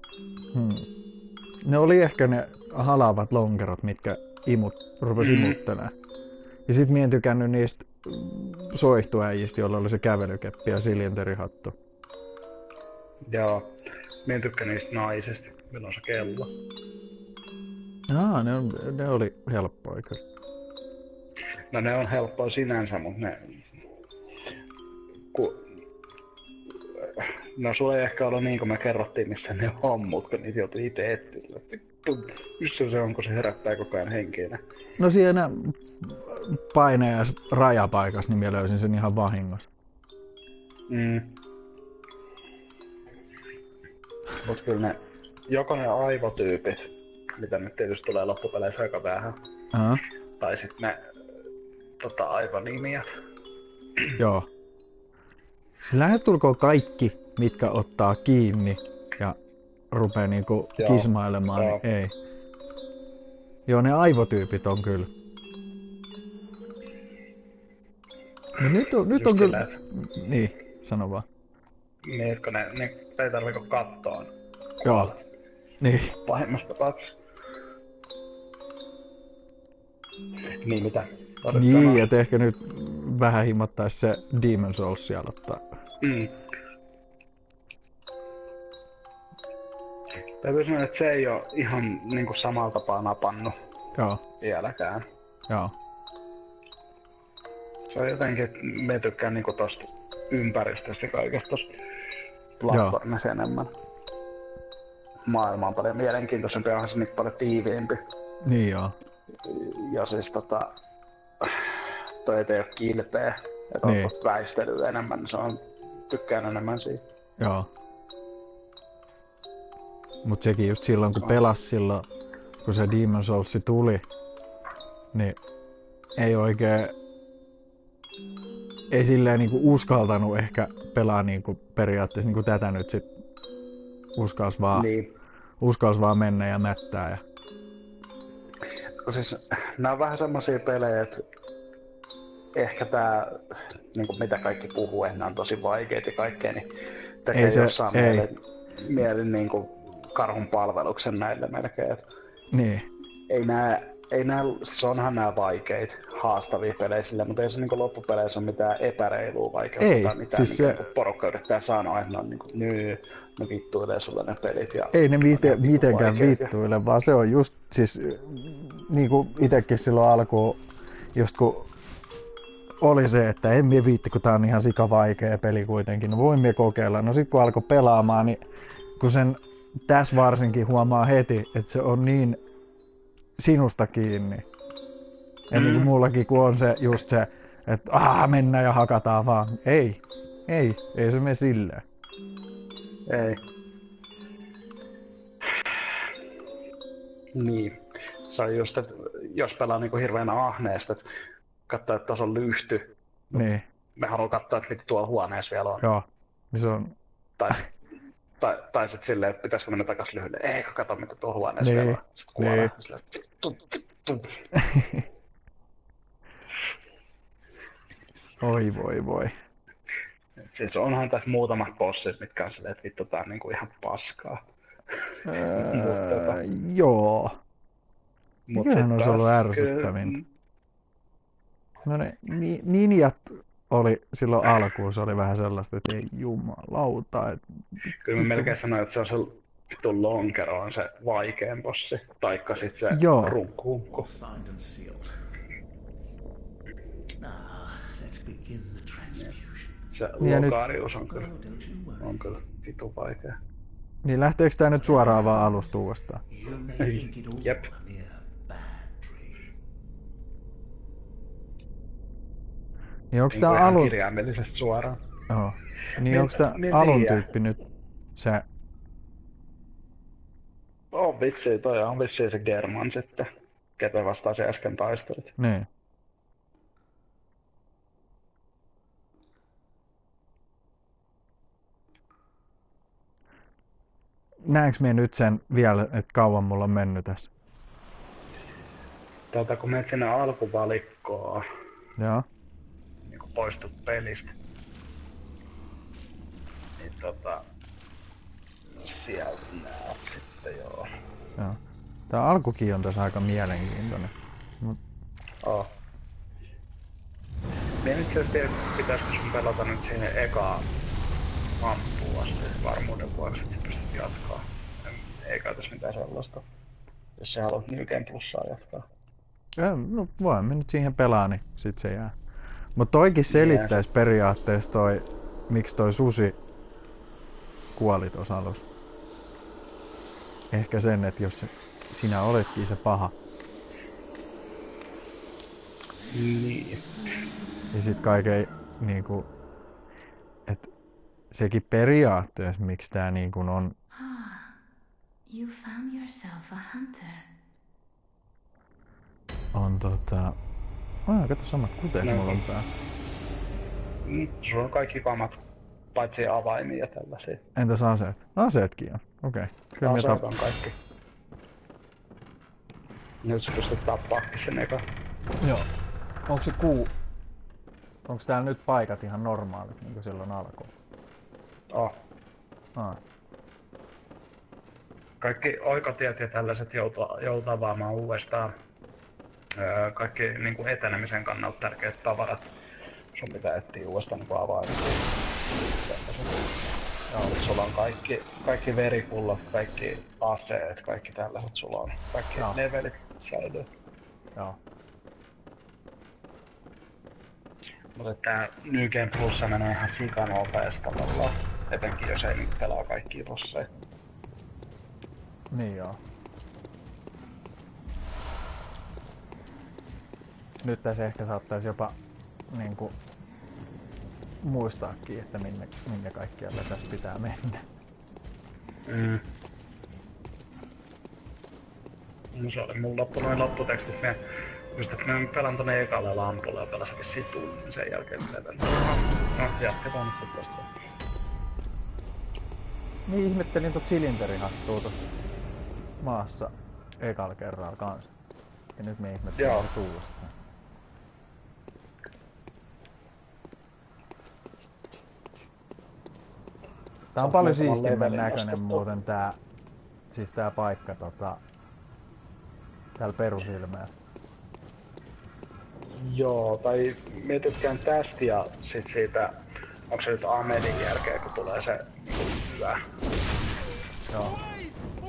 Ne oli ehkä ne halavat lonkerot, mitkä rupesi imuttelemaan. Ja sit mie en tykännyt niistä soihtuäijistä, joilla oli se kävelykeppi ja silinterihattu. Joo. Mie en tykkää niistä naisista. Meillä on se kello. Ne oli helppoja kyllä. No ne on helppoa sinänsä, mutta ne... No sulla ei ehkä ollut niin kuin me kerrottiin, missä ne on, mutta niitä joutuu itse etsiä. Missä se on, kun se herättää koko ajan henkeä? No siinä paine- ja rajapaikassa niin minä löysin sen ihan vahingossa. Mut kyllä ne, joko ne aivotyypit, mitä nyt tietysti tulee loppupeleissä aika vähän, tai sit ne aivonimijät. Joo. Siis lähestulkoon kaikki, mitkä ottaa kiinni ja rupee niinku kismailemaan, niin ei. Joo, ne aivotyypit on kyllä. No nyt on kyllä... Niin, sano vaan. Niin, kun ne ei tarvitse kattoa. Joo. Niin. Pahimmassa tapauksessa. Niin, mitä? Niin, että ehkä nyt vähän himottais se Demon's Souls aloittaa. Täytyy sanoa, että se ei oo ihan niinku samalla tapaa napannut. Joo. Vieläkään. Joo. Se on jotenkin, että me tykkään niinku tosta ympäristöstä kaikesta tossa platformissa enemmän. Maailma on paljon mielenkiintoisempi ja onhan se nyt paljon tiiviimpi. Niin joo. Ja siis toi ei oo kilpeä, että on väistelyä enemmän, niin se on, tykkään enemmän siitä. Joo. Mut sekin just silloin kun pelas silloin, kun se Demon's Souls tuli, niin ei silleen niinku uskaltanut ehkä pelaa niinku periaatteessa niinku tätä nyt sit uskalsi vaan mennä ja mättää ja... Siis nää on vähän semmosia pelejä, että ehkä tää, niinku mitä kaikki puhuu, että nää on tosi vaikeet ja kaikkea, niin tekee jossain mielin niinku karhun palveluksen näille melkein. Niin. Ei nää, siis onhan nää vaikeita, haastavia pelejä sille, mutta ei se niinku loppupeleissä ole mitään epäreilua vaikeutta tai mitään, siis mikä porukka yrittää sanoa, että ne on niinku, ne vittuilee sulle ne pelit. Ja ei ne mitenkään vittuile, vaan se on just, siis niinku itekin silloin alkuun, just kun oli se, että en mie viitti, kun tää on ihan sikavaikea peli kuitenkin, no voin mie kokeilla. No sit kun alkoi pelaamaan, niin kun sen tässä varsinkin huomaa heti, että se on niin sinusta kiinni. Ja niin kuin mullakin, kun on se just se, että mennään ja hakataan vaan. Ei se mene silleen. Ei. Niin. Se on just, että jos pelaa niinku hirveän ahneesta, että katsoo, että tuossa on lyhty. Niin. Me haluan katsoa, että mitä tuolla huoneessa vielä on. Joo. Niin se on... Tai sit silleen, että pitäisikö mennä takas lyhyelle. Ei, kato mitä tuolla huoneessa vielä on. Sitten kuolee. Voi. Siis onhan tässä muutamat bossit, mitkä on silleen, että vittu tää on niinku ihan paskaa. Joo. Mikähän olisi ollut ärsyttävin? No ne ninjat oli silloin alkuun, se oli vähän sellaista, että ei jumalauta. Kyllä mä melkein sanoin, että se on se vittu lonkero on se vaikein bossi. Taikka sit se runkkuunkku. Se Logarius on kyllä vittu vaikea. Niin lähteekö tää nyt suoraan vaan alusta uudestaan? Jep. Niin onks tää alun... kirjaimellisesti suoraan. Joo. Niin onks tää alun tyyppi nyt se... On vitsi, toi on vissiin se German sitten. Ketä vastaan se äsken taistelit. Niin. Näenkö mie nyt sen vielä, että kauan mulla on mennyt tässä? Kun menet sinne alkuvalikkoon, joo, niin kun poistut pelistä, Niin sieltä näet sitten joo. Joo. Tää alkukin on tässä aika mielenkiintoinen. Oh. Mie nyt tiedä, pitäisikö sun pelata nyt siihen ekaa ampua asti varmuuden vuoksi, että sä pystyt jatkaa. Ei kai tässä mitään sellaista. Jos sä haluat New Game Plusaa jatkaa. No voin me nyt siihen pelaa, niin sit se jää. Mut toikin selittäis periaatteessa miksi toi susi kuoli tuossa alussa. Ehkä sen, että jos sinä oletkin se paha. Niin. Ja sit kaiken niinku, että sekin periaatteessa miksi tää niinku on. You found yourself a hunter. On kato samat kuteet mulla on tää. Sulla on kaikki kamat, paitsi avaimia ja tällaisia. Entäs aseet? Aseetkin on, okei. Okay. Aseet on kaikki. Nyt sä pystyt tappaakin sen eka. Joo. Onks täällä nyt paikat ihan normaalit, niin kuin silloin alkoi? Kaikki oikotiet ja tällaiset joutuu avaamaan uudestaan. Kaikki niin kuin etenemisen kannalta tärkeät tavarat. Sun pitää etsiä uudestaan niin avaimisia. Sulla on kaikki veripullot, kaikki aseet, kaikki tällaiset sulla on. Kaikki levelit säilyy. Joo. Mutta tää New Game Plus menee ihan sikanopeasti tavallaan. Etenkin jos ei nyt pelaa kaikkia bosseja. Niin joo. Nyt tässä ehkä saattaisi jopa niinku muistaakin, että minne kaikkialle tässä pitää mennä. No se oli mun lopputekstit. Mä pelan tonne ekalle lampulle ja pelasin vissiin tunnin sen jälkeen level. No, jatketaan sitten tästä. Niin ihmettelin tuot silinderihattua tossa maassa ekalla kerralla kanssa. Ja nyt me ihmettelin se uudestaan. Tää on paljon siistimmän näköinen muuten tää paikka täällä perusilmeellä. Joo, tai mä tykkään tästä ja sit siitä, onko se nyt Amedin jälkeen, kun tulee se hyvä. Joo.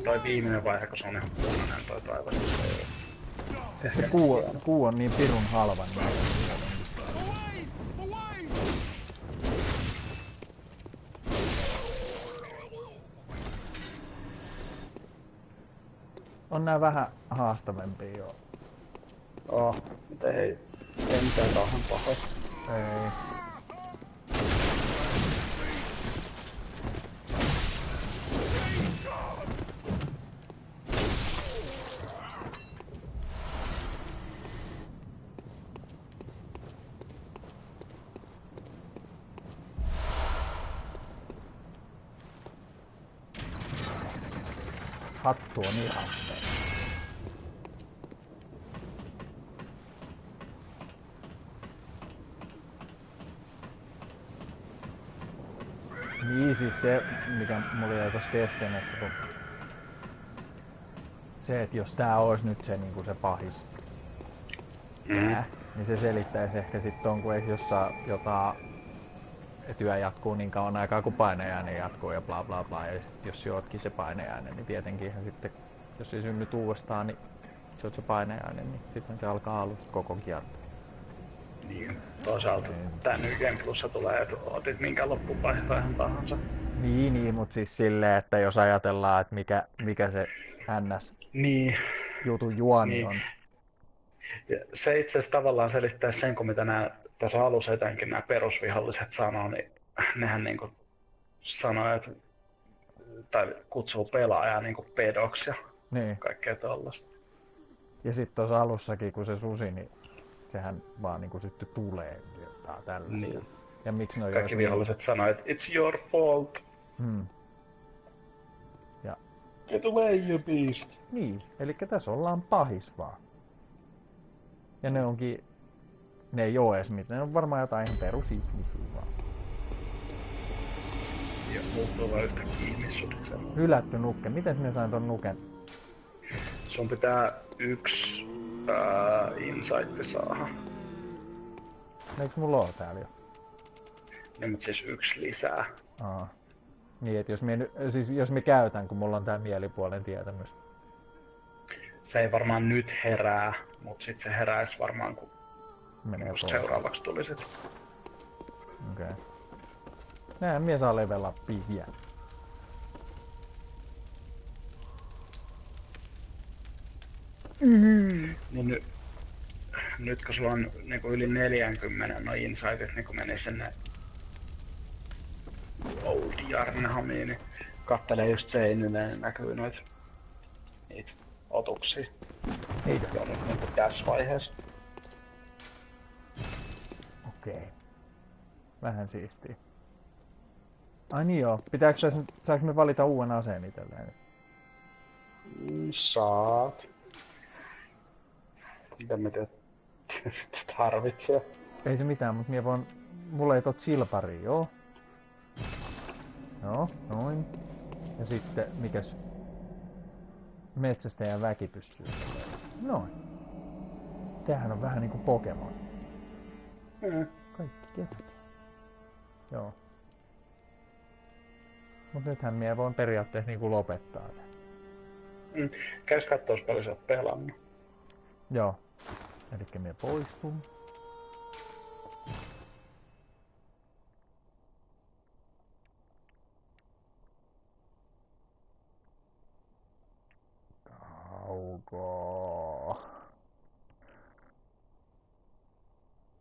Toi viimeinen vaihe, kun se on ihan punainen toi taivas. Se kuu on niin pirun halvan näköinen. On nää vähän haastavempia joo. Mutta ei mitään kauhan pahoja. Ei. Hattu on ihan. Niin siis se, mikä mulla jäi tossa kesken, että kun se, että jos tää ois nyt se, niinku se pahis, niin se selittäisi ehkä sit ton, kun jos saa työ jatkuu niin kauan aikaa kuin painajainen jatkuu ja bla bla bla, ja sit jos sä ootkin se painajainen, niin tietenkin ihan sitten, jos ei synnyt uudestaan, niin sä oot se painajainen, niin sitten se alkaa alusta koko kierto. Niin, toisaalta tää New Game Plussa tulee, että otit minkä loppuvaihtoehdon tahansa. Niin, mut siis silleen, että jos ajatellaan, että mikä se NS-jutun juoni on. Ja se itse asiassa tavallaan selittää sen, kun mitä tässä alussa etenkin nämä perusviholliset sanoo, niin nehän niinku sanoo, että tai kutsuu pelaajaa niinku pedoksi ja kaikkea tollaista. Ja sit tuossa alussakin, kun se susi, niin sehän vaan niinku sitten tulee ja tällaisia. Niin. Ja miksi ne kaikki viholliset sanoo, että it's your fault. Ja get away you beast. Niin, eli tässä ollaan pahis vaan. Ja ne ei oo edes mitään, ne on varmaan jotain ihan perusihmisiä vaan. Joo. muuttuu vaan yhtäkkiä ihmissudiksi. Hylätty nukke. Miten minä sain ton nuken? Sun pitää yksi insight saada. Eiks mulla oo täällä jo? Niin, mut siis yksi lisää. Aa. Niin, et jos me käytän, kun mulla on tää mielipuolen tietämys. Se ei varmaan nyt herää, mut sit se heräis varmaan kun Menee just pois. seuraavaksi tulisit. Okei. Okay. Näin mies saa level upia vielä. Niin nyt kun sulla on niinku yli 40 no insightit niinku meni sinne Old Jarnhamiin, niin kattelee just seinille, niin näkyy niitä otuksia. Niitä. Jo nyt niinku tässä vaiheessa. Okei. Okay. Vähän siistiä. Ai niin joo. Saanko me valita uuden aseen itselleen? Saat. Mitä mä tiedät tarvitsee? Ei se mitään, mutta mulla ei tot silparia, joo. Joo, noin. Ja sitten, mikäs? Metsästäjän väkipyssy. Noin. Tämähän on vähän niinku Pokemon. Kaikki ketät. Joo. Mut nythän minä voin periaatteessa niinku lopettaa tän. Käis kattoo, jos paljon sä oot pelannut. Joo. Elikkä minä poistun. Kauko.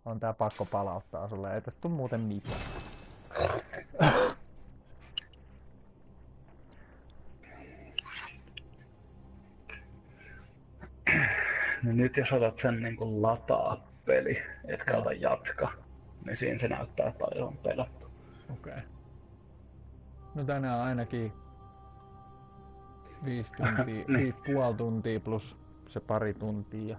On tää pakko palauttaa sulle, ei tästä tuu muuten mitään. No nyt jos otat sen niinku lataa peli, etkä ota jatka, niin siinä se näyttää, että on pelattu. Okei. Okay. No tänään ainakin 5 tuntia, Niin. 5,5 tuntia plus se pari tuntia.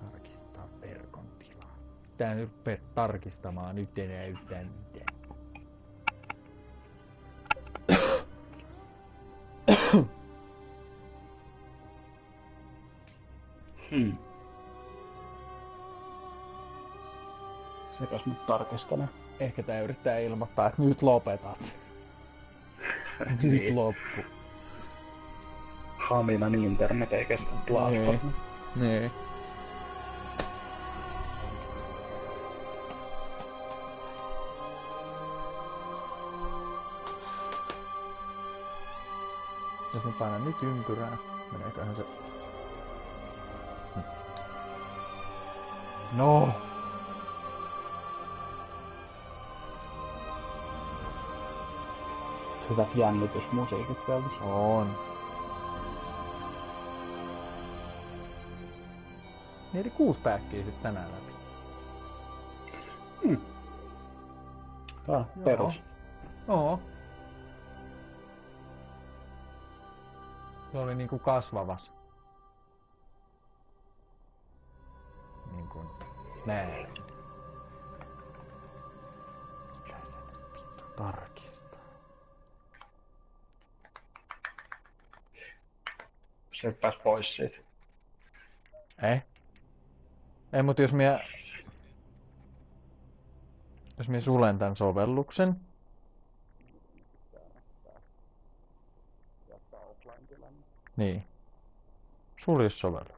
Tarkistaa verkon tilaa. Tää nyt rupee tarkistamaan nyt enää yhtään mitään. Sekäs nyt tarkistanut. Ehkä tää yrittää ilmoittaa, että nyt lopetat. Nyt loppu. Haminan internet ei kestä laskua. Nee. Jos mä painan nyt ympyrää, meneeköhän se... No! Hyvät jännitysmusiikit sieltä. On. Niin eli 6 päkkiä sit tänään läpi. Tää on perus. Oo. Se oli niinku kasvavas. Niinku näin. Mitä se nyt vittu tarkistaa? Se pääs pois siitä. Ei, mut jos minä sulen tän sovelluksen. Niin. Sulje sovellus.